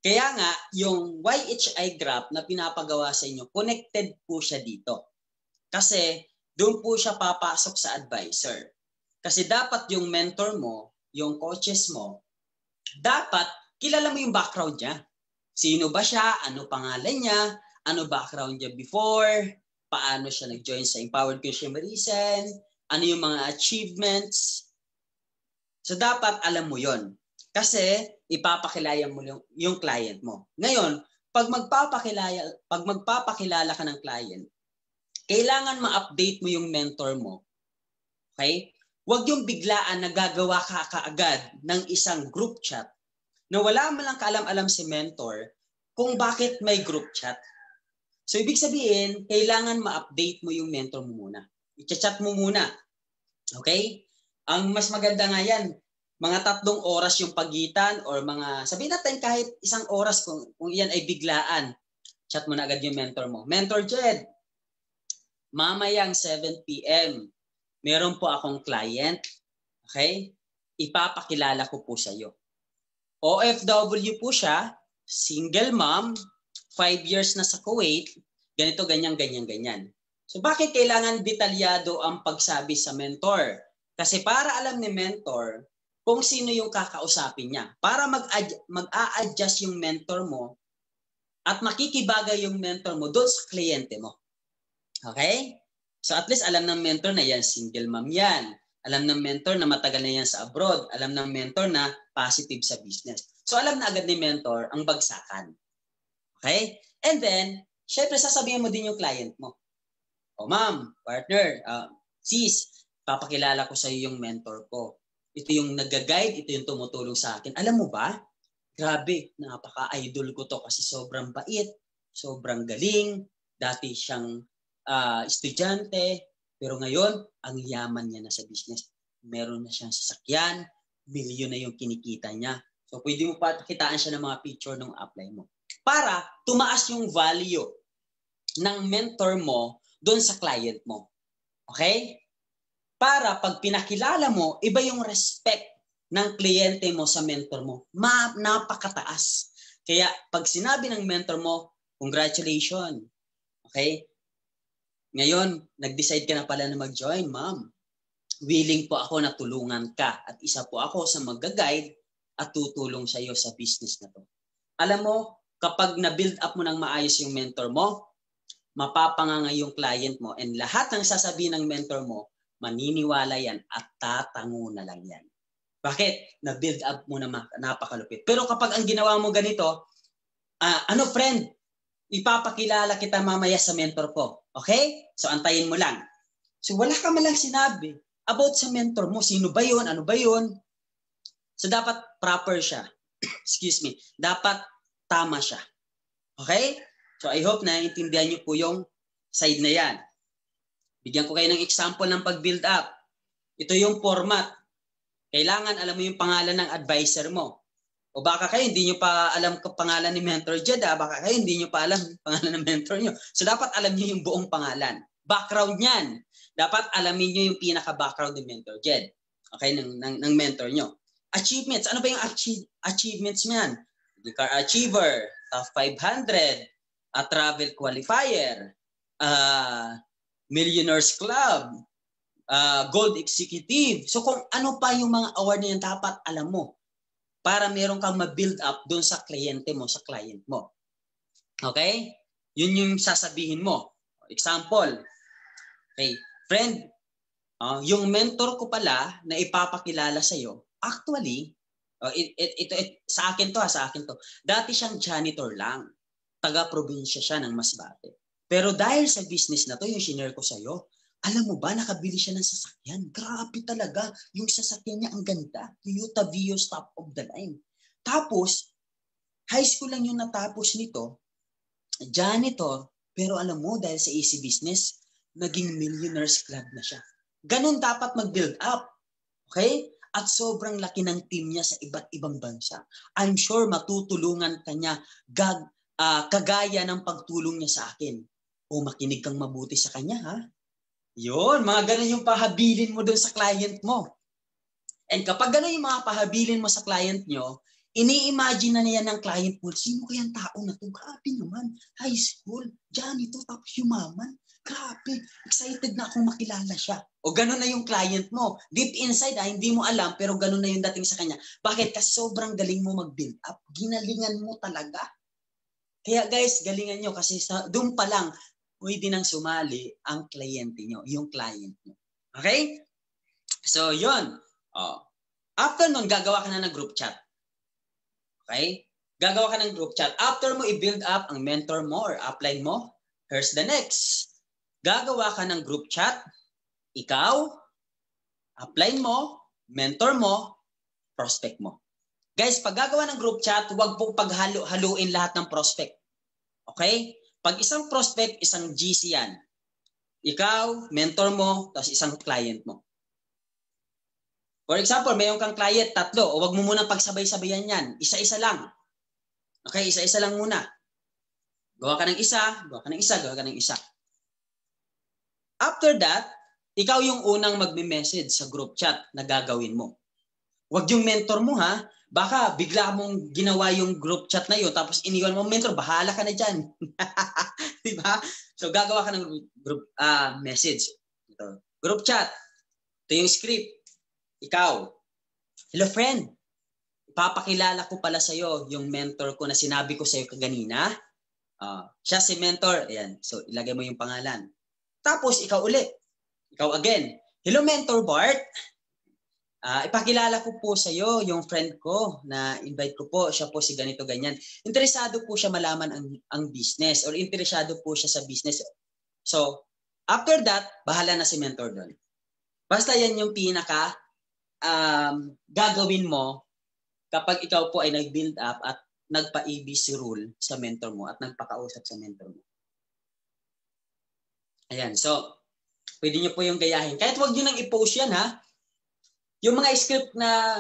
Kaya nga, yung YHI graph na pinapagawa sa inyo, connected po siya dito. Kasi doon po siya papasok sa advisor. Kasi dapat yung mentor mo, yung coaches mo, dapat kilala mo yung background niya. Sino ba siya? Ano pangalan niya? Ano background niya before? Paano siya nag-join sa Empowered Consumerism? Ano yung mga achievements? So dapat alam mo yon. Kasi ipapakilala mo yung client mo. Ngayon, pag magpapakilala ka ng client, kailangan ma-update mo yung mentor mo. Okay? Huwag yung biglaan na gagawa ka kaagad ng isang group chat na wala man lang kaalam-alam si mentor kung bakit may group chat. So, ibig sabihin, kailangan ma-update mo yung mentor mo muna. I-chat mo muna. Okay? Ang mas maganda nga yan, mga 3 oras yung pagitan or mga, sabihin natin kahit 1 oras kung yan ay biglaan. Chat mo na agad yung mentor mo. Mentor Jed, mamayang 7 p.m. meron po akong client. Okay? Ipapakilala ko po sa iyo. OFW po siya, single mom, 5 years na sa Kuwait, ganito, ganyan. So bakit kailangan detalyado ang pagsabi sa mentor? Kasi para alam ni mentor kung sino yung kakausapin niya. Para mag-a-adjust yung mentor mo at makikibagay yung mentor mo doon sa kliyente mo. Okay? So at least alam ng mentor na yan, single mom yan. Alam ng mentor na matagal na yan sa abroad. Alam ng mentor na positive sa business. So alam na agad ni mentor ang bagsakan. Okay? And then, syempre sasabihin mo din yung client mo. O ma'am, partner, sis, papakilala ko sa iyo yung mentor ko. Ito yung nag-guide, ito yung tumutulong sa akin. Alam mo ba? Grabe, napaka-idol ko to kasi sobrang bait, sobrang galing. Dati siyang estudyante, pero ngayon, ang yaman niya na sa business. Meron na siyang sasakyan, milyon na yung kinikita niya. So pwede mo pa kitaan siya ng mga picture nung apply mo. Para tumaas yung value ng mentor mo doon sa client mo. Okay? Para pag pinakilala mo, iba yung respect ng kliyente mo sa mentor mo. Napakataas. Kaya pag sinabi ng mentor mo, congratulations. Okay? Ngayon, nag-decide ka na pala na mag-join, ma'am. Willing po ako na tulungan ka. At isa po ako sa mag-guide at tutulong sa iyo sa business na to. Alam mo, kapag na-build up mo ng maayos yung mentor mo, mapapanganga yung client mo and lahat ng sasabihin ng mentor mo, maniniwala yan at tatango na lang yan. Bakit? Na-build up mo na napakalupit. Pero kapag ang ginawa mo ganito, friend, ipapakilala kita mamaya sa mentor ko. Okay? So antayin mo lang. So wala ka malang sinabi about sa mentor mo. Sino ba yun? Ano ba yun? So dapat proper siya. Excuse me. Dapat tama siya. Okay? So I hope na intindihan niyo po yung side na yan. Bigyan ko kayo ng example ng pag-build up. Ito yung format. Kailangan alam mo yung pangalan ng advisor mo. O baka kayo hindi nyo pa alam ang pangalan ni Mentor Jed. Baka kayo hindi nyo pa alam ang pangalan ng mentor nyo. So dapat alam nyo yung buong pangalan. Background niyan. Dapat alamin nyo yung pinaka-background ni Mentor Jed. Okay? Ng mentor nyo. Achievements. Ano ba yung achievements niyan? Car Achiever, Top 500, Travel Qualifier, Millionaires Club, Gold Executive. So kung ano pa yung mga award na yan, dapat alam mo para meron kang ma-build up doon sa kliyente mo, sa client mo. Okay? Yun yung sasabihin mo. Example, okay, friend, yung mentor ko pala na ipapakilala sa'yo, actually, ito sa akin to. Dati siyang janitor lang. Taga-probinsya siya ng Masbate. Pero dahil sa business na to, yung shinare ko sa'yo, alam mo ba, nakabili siya ng sasakyan. Grabe talaga. Yung sasakyan niya, ang ganda. Toyota Vios, top of the line. Tapos, high school lang yung natapos nito. Janitor. Pero alam mo, dahil sa easy business, naging millionaires club na siya. Ganun dapat mag-build up. Okay? At sobrang laki ng team niya sa iba't ibang bansa. I'm sure matutulungan ka niya kagaya ng pagtulong niya sa akin. O makinig kang mabuti sa kanya, ha? Yun, mga ganun yung pahabilin mo dun sa client mo. And kapag ganun yung mga pahabilin mo sa client nyo, ini-imagine na niya ng client mo, sino kayang tao na to? Grabe naman, high school, janitor, tapos yumaman. Grabe, excited na akong makilala siya. O ganun na yung client mo. Deep inside, hindi mo alam, pero ganun na yung dating sa kanya. Bakit? Kasi sobrang galing mo mag-build up. Ginalingan mo talaga. Kaya guys, galingan nyo kasi doon pa lang, pwede nang sumali ang kliyente nyo, yung client nyo. Okay? So, yun. After nun, gagawa ka na ng group chat. Okay? Gagawa ka ng group chat. After mo i-build up ang mentor mo or upline mo, here's the next. Gagawa ka ng group chat. Ikaw, upline mo, mentor mo, prospect mo. Guys, pag gagawa ng group chat, huwag pong paghalo-haluin lahat ng prospect. Okay? Pag isang prospect, isang GC yan. Ikaw, mentor mo, tapos isang client mo. For example, mayroon kang client, 3. O wag mo munang pagsabay-sabayan yan. Isa-isa lang. Okay, isa-isa lang muna. Gawa ka ng isa, gawa ka ng isa, gawa ka ng isa. After that, ikaw yung unang magme-message sa group chat na gagawin mo. Wag yung mentor mo, ha? Baka bigla mong ginawa yung group chat na yun, tapos iniwan mo, mentor, bahala ka na dyan. Diba? So gagawa ka ng group message. Ito. Group chat. Ito yung script. Ikaw. Hello friend. Ipapakilala ko pala sa'yo yung mentor ko na sinabi ko sa'yo kaganina. Siya si mentor. Ayan. So ilagay mo yung pangalan. Tapos ikaw ulit. Ikaw again. Hello mentor Bart. Ipakilala ko po sa iyo yung friend ko na invite ko po. Siya po si ganito ganyan. Interesado po siya malaman ang business or interesado po siya sa business. So, after that, bahala na si mentor doon. Basta yan yung pinaka gagawin mo kapag ikaw po ay nag-build up at nagpa-ABC rule sa mentor mo at nagpakausap sa mentor mo. Ayan. So, pwede nyo po yung gayahin. Kahit wag nyo nang i-post yan ha. Yung mga script na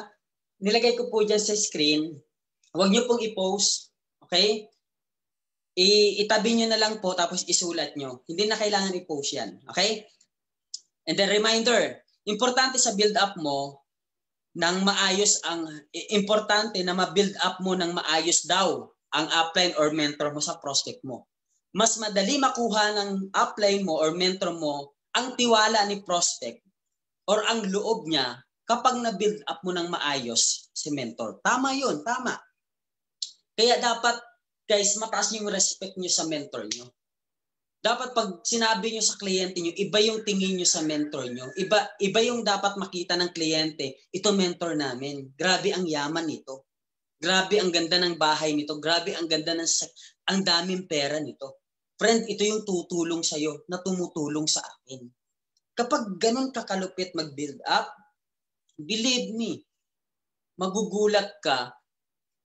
nilagay ko po dyan sa screen, huwag nyo pong i-post. Okay? Itabi nyo na lang po tapos isulat nyo. Hindi na kailangan i-post yan. Okay? And then reminder, importante sa build up mo ng maayos importante na ma-build up mo ng maayos daw ang upline or mentor mo sa prospect mo. Mas madali makuha ng upline mo or mentor mo ang tiwala ni prospect or ang loob niya kapag na-build up mo ng maayos si mentor. Tama yun, tama. Kaya dapat, guys, mataas yung respect nyo sa mentor nyo. Dapat pag sinabi nyo sa kliyente nyo, iba yung tingin nyo sa mentor nyo. Iba yung dapat makita ng kliyente, ito mentor namin. Grabe ang yaman nito. Grabe ang ganda ng bahay nito. Grabe ang ganda ang daming pera nito. Friend, ito yung tutulong sa'yo na tumutulong sa akin. Kapag ganun kakalupit mag-build up, believe me, magugulat ka,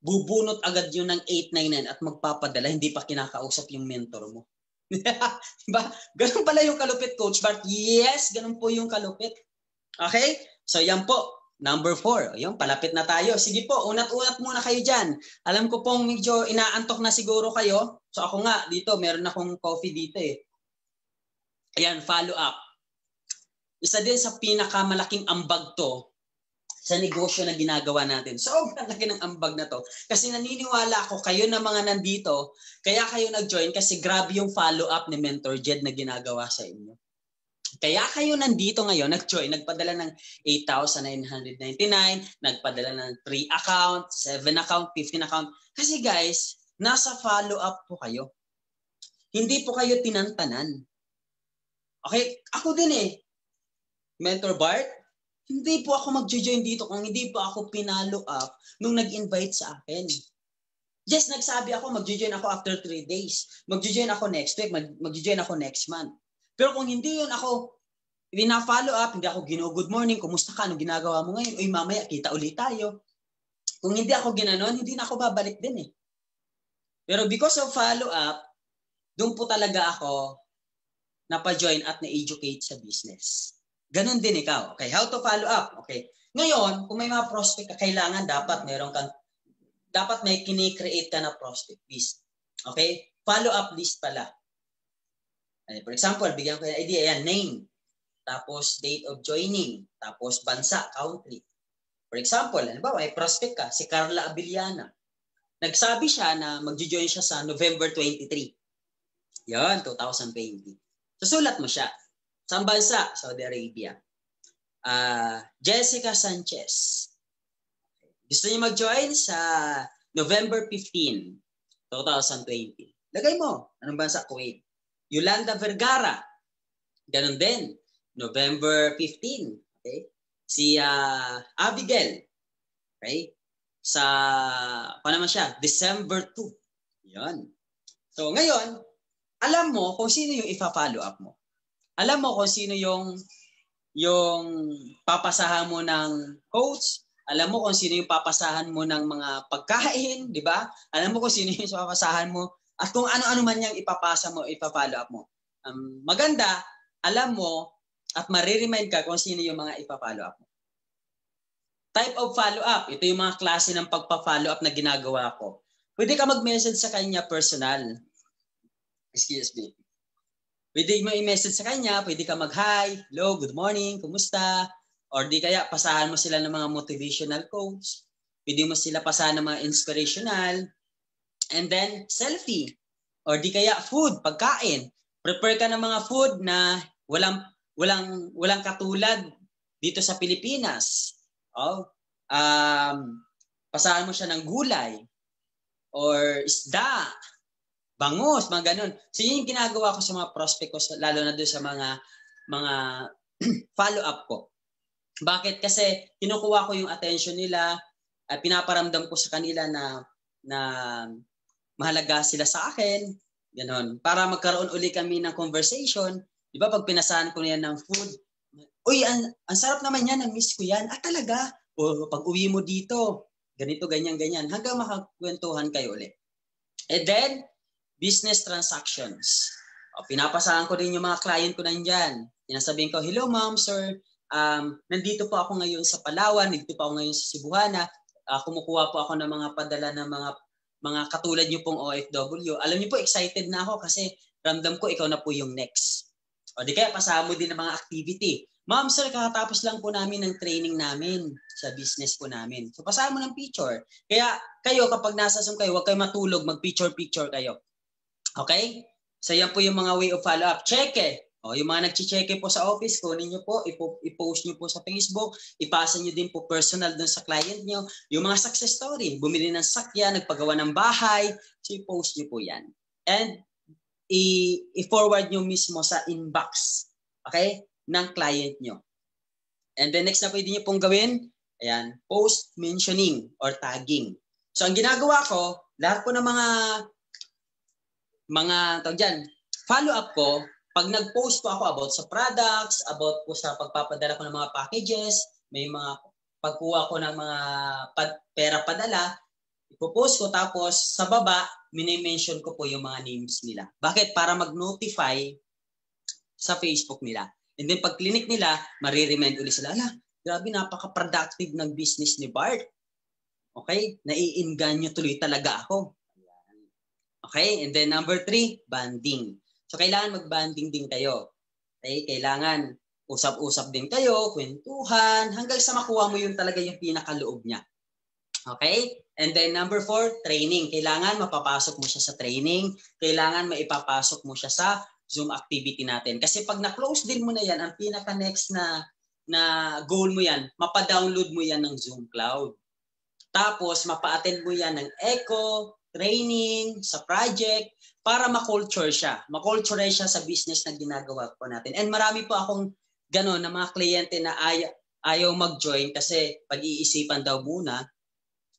bubunot agad yun ng 899 at magpapadala, hindi pa kinakausap yung mentor mo. Diba? Ganun pala yung kalupit, Coach Bart. Yes, ganun po yung kalupit. Okay? So yan po, number 4. Ayun, palapit na tayo. Sige po, unat-unat muna kayo dyan. Alam ko pong medyo inaantok na siguro kayo. So ako nga, dito, meron akong coffee dito eh. Ayan, follow up. Isa din sa pinakamalaking ambag to sa negosyo na ginagawa natin. Sobrang laki ng ambag na to. Kasi naniniwala ako, kayo na mga nandito, kaya kayo nag-join kasi grabe yung follow-up ni Mentor Jed na ginagawa sa inyo. Kaya kayo nandito ngayon, nag-join, nagpadala ng 8,999, nagpadala ng 3 account, 7 account, 15 account. Kasi guys, nasa follow-up po kayo. Hindi po kayo tinantanan. Okay, ako din eh. Mentor Bart, hindi po ako mag-join dito kung hindi po ako pinalo up nung nag-invite sa akin. Yes, nagsabi ako, mag-join ako after 3 days. Mag-join ako next week, mag-join ako next month. Pero kung hindi yun ako, pina-follow up, hindi ako good morning, kumusta ka, anong ginagawa mo ngayon? Uy, mamaya, kita ulit tayo. Kung hindi ako ginanon, hindi na ako babalik din eh. Pero because of follow up, doon po talaga ako napa-join at na-educate sa business. Ganon din ikaw. Okay, how to follow up? Okay. Ngayon, kung may mga prospect ka, kailangan dapat may kini-create ka na prospect list. Okay? Follow up list pala. For example, bigyan ko yung idea, yan, name, tapos date of joining, tapos bansa, country. For example, halimbawa, may prospect ka, si Carla Abiliana. Nagsabi siya na mag-join siya sa November 23. Yan, 2020. Susulat mo siya. Saan bansa? Saudi Arabia. Jessica Sanchez. Gusto niyo mag-join sa November 15, 2020. Lagay mo. Anong bansa? Kuwait. Yolanda Vergara. Ganon din. November 15. Okay? Si Abigail. Okay? Paano naman siya? December 2. Yan. So ngayon, alam mo kung sino yung ipa-follow up mo. Alam mo kung sino yung papasahan mo ng coach, alam mo kung sino yung papasahan mo ng mga pagkain, di ba? Alam mo kung sino yung papasahan mo at kung ano-ano man yung ipapasa mo, ipa-follow up mo. Maganda, alam mo at mariremind ka kung sino yung mga ipa-follow up mo. Type of follow up, ito yung mga klase ng pagpa-follow up na ginagawa ko. Pwede ka mag-message sa kanya personal. Excuse me. Pwede mo i-message sa kanya, pwede ka mag-hi, hello, good morning, kumusta? Or di kaya pasahan mo sila ng mga motivational quotes. Pwede mo sila pasahan ng mga inspirational. And then, selfie. Or di kaya food, pagkain. Prepare ka ng mga food na walang katulad dito sa Pilipinas. Pasahan mo siya ng gulay or isda, bangus, mga ganun. So yun yung ginagawa ko sa mga prospect ko, lalo na doon sa mga follow-up ko. Bakit? Kasi kinukuha ko yung attention nila, pinaparamdam ko sa kanila na mahalaga sila sa akin, ganon. Para magkaroon uli kami ng conversation, di ba pag pinasahan ko yan ng food, uy, ang sarap naman yan, na-miss ko yan. Talaga? O pag uwi mo dito, ganito, ganyan, hanggang makakwentuhan kayo ulit. And then, business transactions. Pinapasahan ko din yung mga client ko nandyan. Sinasabihin ko, hello ma'am, sir, nandito po ako ngayon sa Palawan, nandito po ako ngayon sa Cebuana, kumukuha po ako ng mga padala ng mga katulad niyo pong OFW. Alam niyo po, excited na ako kasi ramdam ko ikaw na po yung next. O di kaya pasama mo din ng mga activity. Ma'am, sir, kakatapos lang po namin ng training namin sa business po namin. So pasama mo ng picture. Kaya kayo, kapag nasa Zoom kayo, huwag kayo matulog, mag-picture kayo. Okay? So yan po yung mga way of follow-up. Check yung mga nag-check po sa office, kunin nyo po, i-post nyo po sa Facebook, ipasa nyo din po personal dun sa client nyo. Yung mga success story, bumili ng sakya, nagpagawa ng bahay, so i-post nyo po yan. And i-forward nyo mismo sa inbox, okay, ng client nyo. And then next na pwede nyo pong gawin, ayan, post mentioning or tagging. So ang ginagawa ko, lahat po ng mga tawag dyan, follow-up ko, pag nag-post po ako about sa products, about po sa pagpapadala ko ng mga packages, may mga pagkuha ko ng mga pera padala, ipopost ko tapos sa baba, mini-mention ko po yung mga names nila. Bakit? Para mag-notify sa Facebook nila. And then pag clinic nila, mariremind ulit sila, grabe, napaka-productive ng business ni Bart. Okay? Naiinganyo tuloy talaga ako. Okay? And then number 3, banding. So, kailangan mag-banding din kayo. Okay? Kailangan usap-usap din kayo, kwentuhan, hanggang sa makuha mo yung talaga yung pinakaloob niya. Okay? And then number 4, training. Kailangan mapapasok mo siya sa training. Kailangan maipapasok mo siya sa Zoom activity natin. Kasi pag na-close din mo na yan, ang pinaka-next na goal mo yan, mapa-download mo yan ng Zoom Cloud. Tapos, mapa-attend mo yan ng echo, training, sa project, para ma-culture siya. Ma-culture siya sa business na ginagawa po natin. And marami po akong gano'n na mga kliyente na ayaw mag-join kasi pag-iisipan daw muna.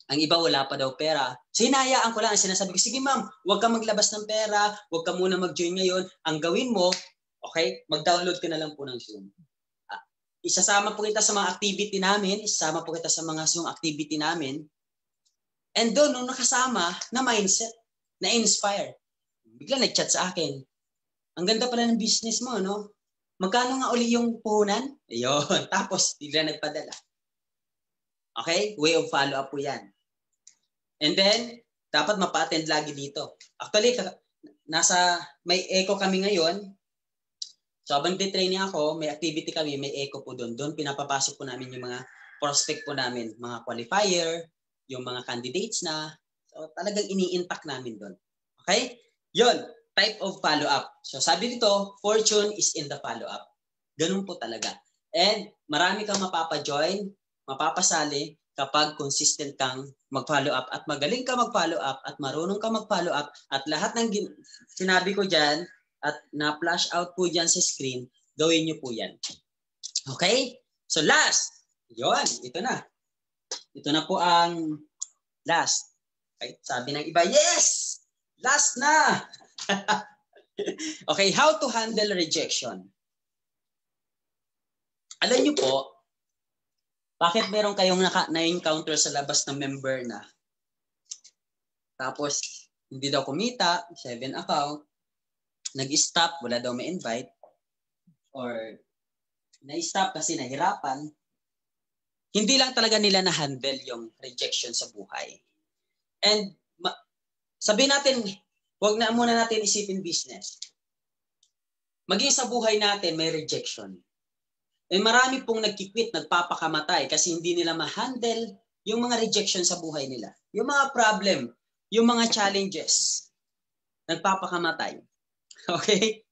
Ang iba wala pa daw pera. So hinayaan ko lang. Sinasabi ko, sige ma'am, huwag ka maglabas ng pera, huwag ka muna mag-join ngayon. Ang gawin mo, okay, mag-download ka na lang po ng Zoom. Isasama po kita sa mga activity namin, isasama po kita sa mga Zoom activity namin. And doon, nung nakasama, na mindset, na-inspire. Bigla nag-chat sa akin. Ang ganda pala ng business mo, no? Magkano nga uli yung puhunan? Ayun. Tapos, bigla nagpadala. Okay? Way of follow-up po yan. And then, dapat mapa-attend lagi dito. Actually, may echo kami ngayon. So, habang training ako, may activity kami, may echo po doon. Doon, pinapapasok po namin yung mga prospect po namin, mga qualifier, yung mga candidates na. So, talagang ini-intact namin doon. Okay? Yun, type of follow-up. So sabi dito, fortune is in the follow-up. Ganun po talaga. And marami kang mapapa-join, mapapasali kapag consistent kang mag-follow-up at magaling ka mag-follow-up at marunong ka mag-follow-up at lahat ng sinabi ko dyan at na-flash out po dyan sa screen, gawin nyo po yan. Okay? So last, yun, ito na. Ito na po ang last. Okay? Sabi ng iba, yes! Last na! Okay, how to handle rejection. Alam niyo po, bakit meron kayong na-encounter sa labas ng member na tapos hindi daw kumita, 7 account, nag-stop, wala daw may invite, or na-stop kasi nahirapan, hindi lang talaga nila na-handle yung rejection sa buhay. And sabihin natin, huwag na muna natin isipin business. Maging sa buhay natin, may rejection. And marami pong nagkikwit, nagpapakamatay kasi hindi nila ma-handle yung mga rejection sa buhay nila. Yung mga problem, yung mga challenges, nagpapakamatay. Okay?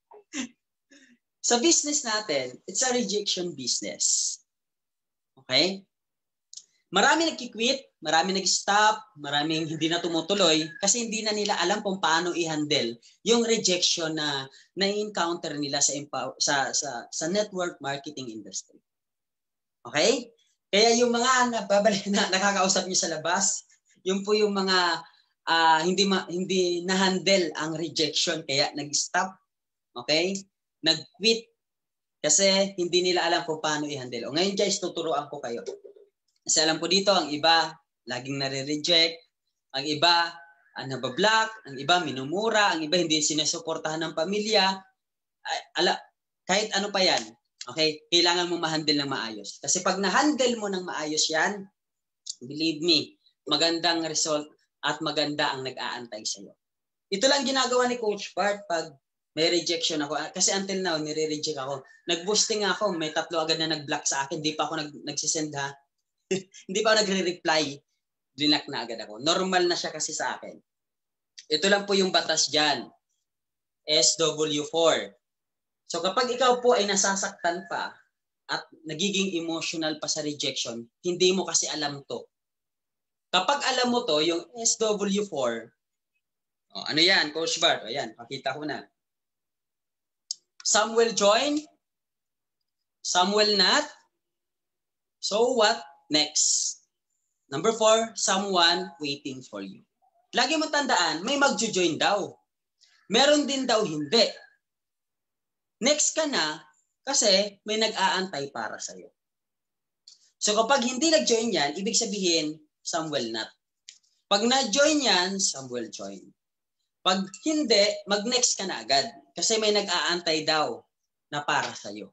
Sa business natin, it's a rejection business. Okay? Marami nagki-quit, marami nag-stop, maraming hindi na tumutuloy kasi hindi na nila alam kung paano i-handle yung rejection na na-encounter nila sa network marketing industry. Okay? Kaya yung mga nakakausap niyo sa labas, yun po yung mga hindi na-handle ang rejection kaya nag-stop, okay? Nag-quit kasi hindi nila alam kung paano i-handle. O ngayon guys, tuturuan ko kayo. Kasi alam ko dito, ang iba laging nare-reject, ang iba nabablock, ang iba minumura, ang iba hindi sinusuportahan ng pamilya. Kahit ano pa yan, okay? Kailangan mo ma-handle ng maayos. Kasi pag na-handle mo ng maayos yan, believe me, magandang result at maganda ang nag-aantay sa iyo. Ito lang ginagawa ni Coach Bart pag may rejection ako. Kasi until now, nire-reject ako. Nag-boosting ako, may 3 agad na nag-block sa akin. Hindi pa ako nagsisend ha. Hindi pa ako nagre-reply. Blinak na agad ako. Normal na siya kasi sa akin. Ito lang po yung batas dyan. SW4. So kapag ikaw po ay nasasaktan pa at nagiging emotional pa sa rejection, hindi mo kasi alam to. Kapag alam mo to, yung SW4, ano yan, Coach Bart? Ayan, pakita ko na. Some will join, some will not. So what? Next. Number 4, someone waiting for you. Lagi mo tandaan, may magjo-join daw. Meron din daw hindi. Next ka na kasi may nag-aantay para sa'yo. So kapag hindi nag-join yan, ibig sabihin, some will not. Pag na-join yan, some will join. Pag hindi, mag-next ka na agad kasi may nag-aantay daw na para sa'yo.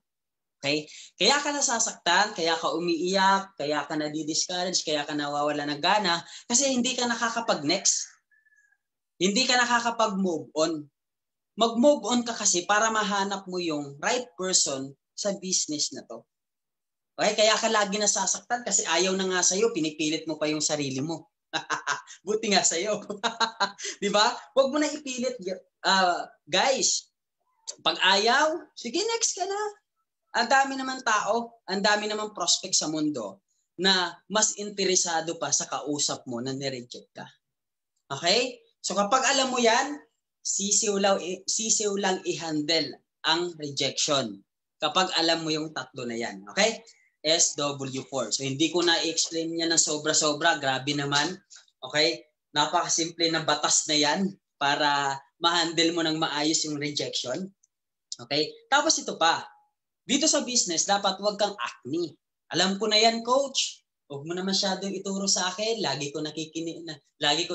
Okay? Kaya ka nasasaktan, kaya ka umiiyak, kaya ka nadi-discourage, kaya ka nawawala ng gana, kasi hindi ka nakakapag-next. Hindi ka nakakapag-move on. Mag-move on ka kasi para mahanap mo yung right person sa business na to. Okay? Kaya ka lagi nasasaktan kasi ayaw na nga sa'yo, pinipilit mo pa yung sarili mo. Buti nga sa'yo. Di ba? Huwag mo na ipilit. Guys, pag ayaw, sige next ka na. Ang dami naman tao, ang dami naman prospect sa mundo na mas interesado pa sa kausap mo na nireject ka. Okay? So kapag alam mo yan, sisiw lang i-handle ang rejection. Kapag alam mo yung 3 na yan. Okay? SW4. So hindi ko na i-explain niya ng sobra-sobra. Grabe naman. Okay? Napakasimple na batas na yan para ma-handle mo ng maayos yung rejection. Okay? Tapos ito pa. Dito sa business, dapat huwag kang acne. Alam ko na yan, coach. Huwag mo na masyadong ituro sa akin. Lagi ko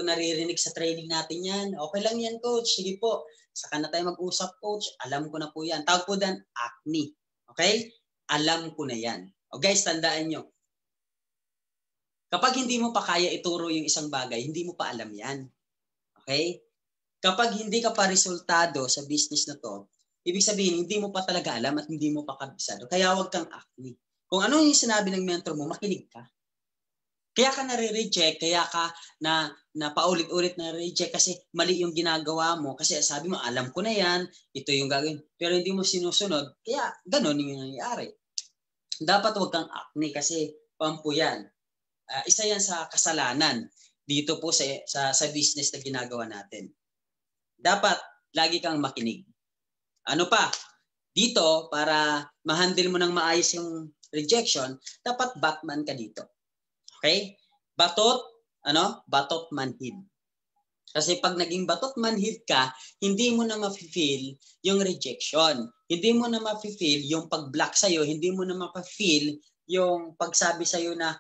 naririnig sa training natin yan. Okay lang yan, coach. Sige po. Saka na tayo mag-usap, coach. Alam ko na po yan. Tawag po dan acne. Okay? Alam ko na yan. O guys, tandaan nyo. Kapag hindi mo pa kaya ituro yung isang bagay, hindi mo pa alam yan. Okay? Kapag hindi ka pa resultado sa business na to, ibig sabihin, hindi mo pa talaga alam at hindi mo pa kabisado. Kaya huwag kang acne. Kung ano yung sinabi ng mentor mo, makinig ka. Kaya ka nare-reject, kaya ka na paulit-ulit na-reject kasi mali yung ginagawa mo. Kasi sabi mo, alam ko na yan, ito yung gagawin. Pero hindi mo sinusunod, kaya ganun yung nangyayari. Dapat huwag kang acne kasi pampu yan. Isa yan sa kasalanan dito po sa business na ginagawa natin. Dapat lagi kang makinig. Ano pa? Dito, para ma-handle mo ng maayos yung rejection, dapat Batman ka dito. Okay? Batot manhid. Kasi pag naging batot manhid ka, hindi mo na ma-feel yung rejection. Hindi mo na ma-feel yung pag-block sa'yo. Hindi mo na ma-feel yung pagsabi sa'yo na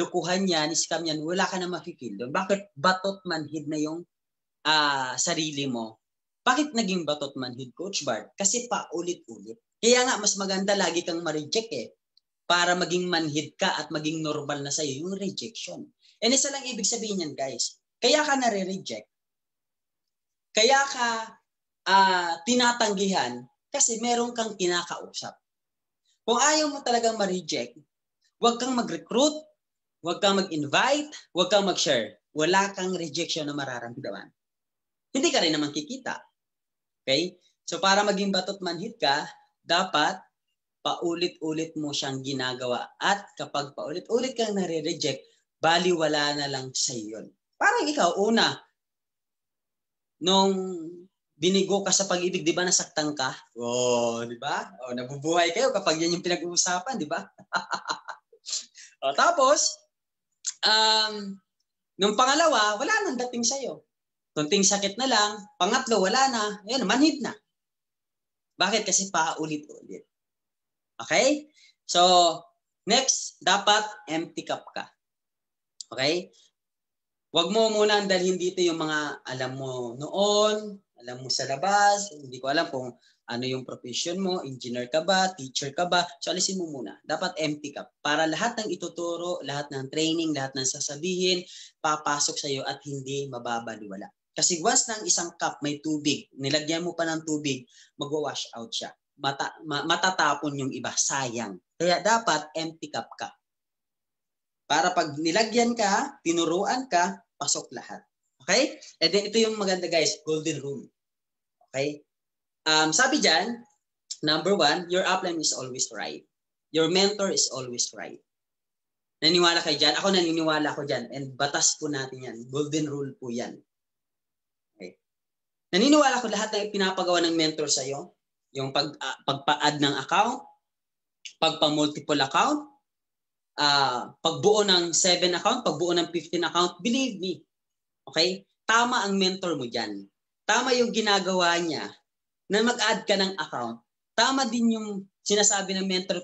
lukuhan yan, scam yan. Wala ka na ma-feel doon. Bakit batot manhid na yung sarili mo? Bakit naging batot manhid, Coach Bart? Kasi paulit-ulit. Kaya nga, mas maganda lagi kang ma-reject para maging manhid ka at maging normal na sa'yo yung rejection. And isa lang ibig sabihin yan, guys. Kaya ka nare-reject. Kaya ka tinatanggihan kasi meron kang kinakausap. Kung ayaw mo talagang ma-reject, huwag kang mag-recruit, huwag kang mag-invite, huwag kang mag-share. Wala kang rejection na mararamdaman. Hindi ka rin naman kikita. Okay? So para maging batot manhid ka, dapat paulit-ulit mo siyang ginagawa. At kapag paulit-ulit kang nare-reject, baliwala na lang sa yun. Parang ikaw, una, nung binigo ka sa pag-ibig, di ba nasaktan ka? Di ba? Nabubuhay kayo kapag yan yung pinag-uusapan, di ba? Tapos, nung pangalawa, wala nang dating sa'yo. Kunting sakit na lang. Pangatlo, wala na. Ayan, manhid na. Bakit? Kasi paulit-ulit. Okay? So, next, dapat empty cup ka. Okay? Huwag mo muna dalhin dito yung mga alam mo noon, alam mo sa labas, hindi ko alam kung ano yung profession mo, engineer ka ba, teacher ka ba, so alisin mo muna. Dapat empty cup para lahat ng ituturo, lahat ng training, lahat ng sasabihin, papasok sa'yo at hindi mababaliwala. Kasi once ng isang cup may tubig, nilagyan mo pa ng tubig, magwa-wash out siya. Matatapon yung iba, sayang. Kaya dapat empty cup ka. Para pag nilagyan ka, tinuruan ka, pasok lahat. Okay? And then ito yung maganda guys, golden rule. Okay? Sabi dyan, number 1, your upline is always right. Your mentor is always right. Naniniwala kayo dyan? Ako naniniwala ko dyan. And batas po natin yan. Golden rule po yan. Okay? Naniniwala ko lahat ng pinapagawa ng mentor sa'yo, yung pagpa-add ng account, pagpa-multiple account, pagbuo ng 7 account, pagbuo ng 15 account, believe me. Okay? Tama ang mentor mo dyan. Tama yung ginagawa niya na mag-add ka ng account. Tama din yung sinasabi ng mentor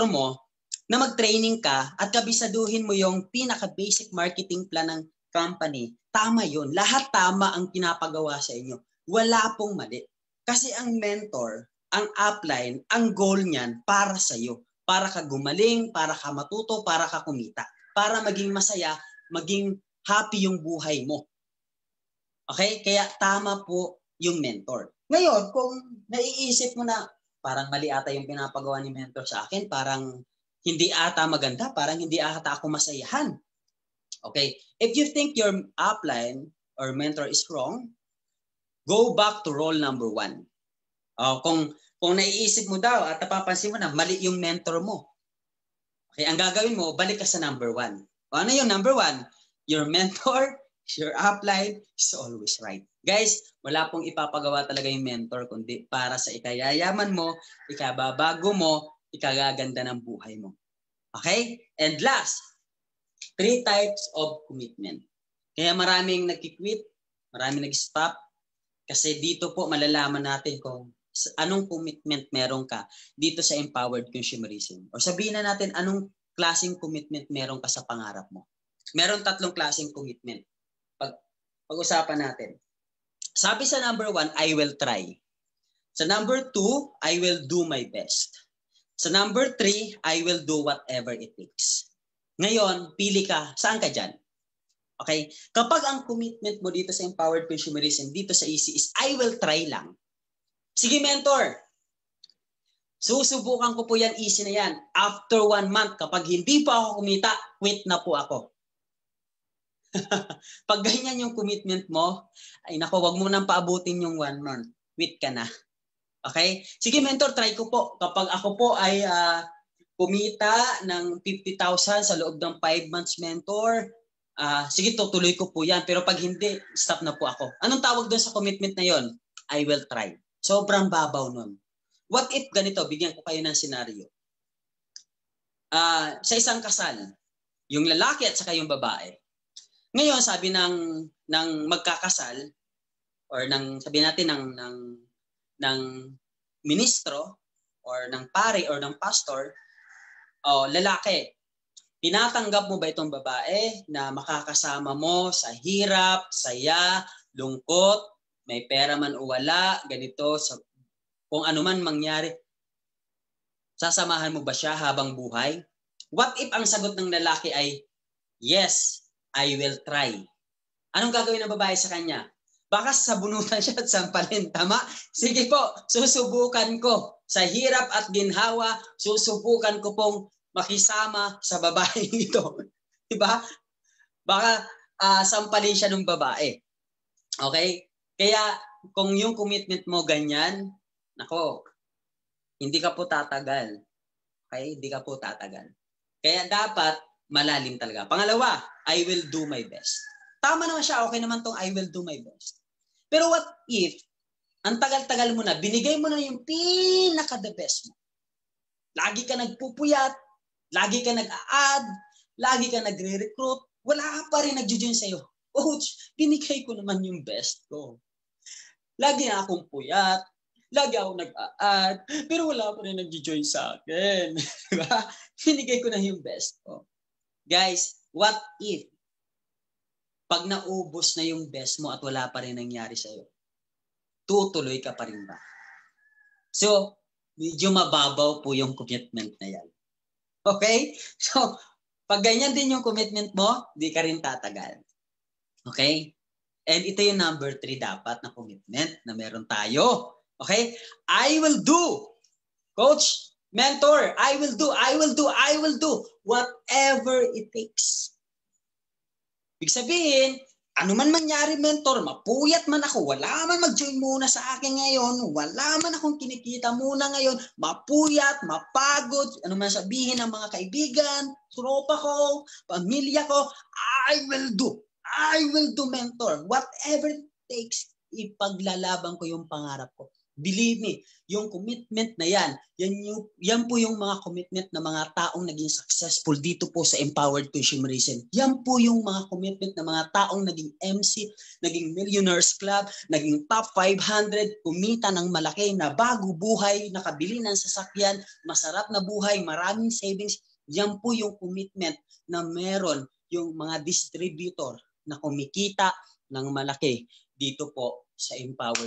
mo na mag-training ka at kabisaduhin mo yung pinaka-basic marketing plan ng company. Tama yun. Lahat tama ang pinapagawa sa inyo. Wala pong mali. Kasi ang mentor, ang upline, ang goal niyan para sa iyo. Para ka gumaling, para ka matuto, para ka kumita. Para maging masaya, maging happy yung buhay mo. Okay? Kaya tama po yung mentor. Ngayon, kung naiisip mo na parang mali ata yung pinapagawa ni mentor sa akin, parang hindi ata maganda, parang hindi ata ako masayahan. Okay? If you think your upline or mentor is wrong, go back to role number 1. Kung naiisip mo daw at napapansin mo na mali yung mentor mo, okay, ang gagawin mo, balik ka sa number 1. Ano yung number 1? Your mentor, your upline is always right. Guys, wala pong ipapagawa talaga yung mentor kundi para sa ikayayaman mo, ikababago mo, ikagaganda ng buhay mo. Okay? And last, 3 types of commitment. Kaya maraming nag-quit, maraming nag-stop, kasi dito po malalaman natin kung anong commitment meron ka dito sa empowered consumerism. O sabihin na natin anong klaseng commitment meron ka sa pangarap mo. Meron 3 klaseng commitment. Pag-usapan natin. Sabi sa number 1, I will try. Sa number 2, I will do my best. Sa number 3, I will do whatever it takes. Ngayon, pili ka. Saan ka dyan? Okay? Kapag ang commitment mo dito sa empowered consumerism, dito sa EC is I will try lang. Sige, mentor. Susubukan ko po yan, easy na yan. After 1 month, kapag hindi pa ako kumita, quit na po ako. Pag ganyan yung commitment mo, ay nako, wag mo nang paabutin yung 1 month. Quit ka na. Okay? Sige, mentor, try ko po. Kapag ako po ay kumita ng 50,000 sa loob ng 5 months, mentor, sige, tutuloy ko po yan. Pero pag hindi, stop na po ako. Anong tawag doon sa commitment na yon? I will try. Sobrang babaw nun. What if ganito, bigyan ko kayo ng senaryo. Sa isang kasal, yung lalaki at saka yung babae. Ngayon, sabi ng magkakasal, or sabi natin ng ministro, or ng pare, or ng pastor, lalaki, tinatanggap mo ba itong babae na makakasama mo sa hirap, saya, lungkot, may pera man o wala, ganito, kung ano man mangyari, sasamahan mo ba siya habang buhay? What if ang sagot ng lalaki ay, yes, I will try. Anong gagawin ng babae sa kanya? Baka sabunutan siya at sampalin, tama? Sige po, susubukan ko. Sa hirap at ginhawa, susubukan ko pong makisama sa babaeng ito. Diba? Baka sampalin siya ng babae. Okay? Kaya kung yung commitment mo ganyan, nako, hindi ka po tatagal. Okay? Hindi ka po tatagal. Kaya dapat malalim talaga. Pangalawa, I will do my best. Tama naman siya, okay naman tong I will do my best. Pero what if, ang tagal-tagal mo na, binigay mo na yung pinaka-the best mo. Lagi ka nagpupuyat, lagi ka nag-a-add, lagi ka nagre-recruit, wala pa rin nag-join sa'yo. Coach, binigay ko naman yung best ko. Lagi na akong puyat, lagi ako nag-a-add, pero wala pa rin nag-join sa akin. Diba? Binigay ko na yung best ko. Guys, what if pag naubos na yung best mo at wala pa rin nangyari sa'yo? Tutuloy ka pa rin ba? So, medyo mababaw po yung commitment na yan. Okay? So, pag ganyan din yung commitment mo, di ka rin tatagal. Okay? And ito yung number 3 dapat na commitment na meron tayo. Okay? I will do. Coach, mentor, I will do whatever it takes. Ibig sabihin, ano man mangyari, mentor, mapuyat man ako, wala man mag-join muna sa akin ngayon, wala man akong kinikita muna ngayon, mapuyat, mapagod, ano man sabihin ng mga kaibigan, tropa ko, pamilya ko, I will do, mentor. Whatever it takes, ipaglalaban ko yung pangarap ko. Believe me, yung commitment na yan po yung mga commitment na mga taong naging successful dito po sa Empowered Consumerism. Yan po yung mga commitment na mga taong naging MC, naging Millionaires Club, naging top 500, kumita ng malaki na bago buhay, nakabili ng sasakyan, masarap na buhay, maraming savings. Yan po yung commitment na meron yung mga distributor na kumikita ng malaki dito po sa Empowered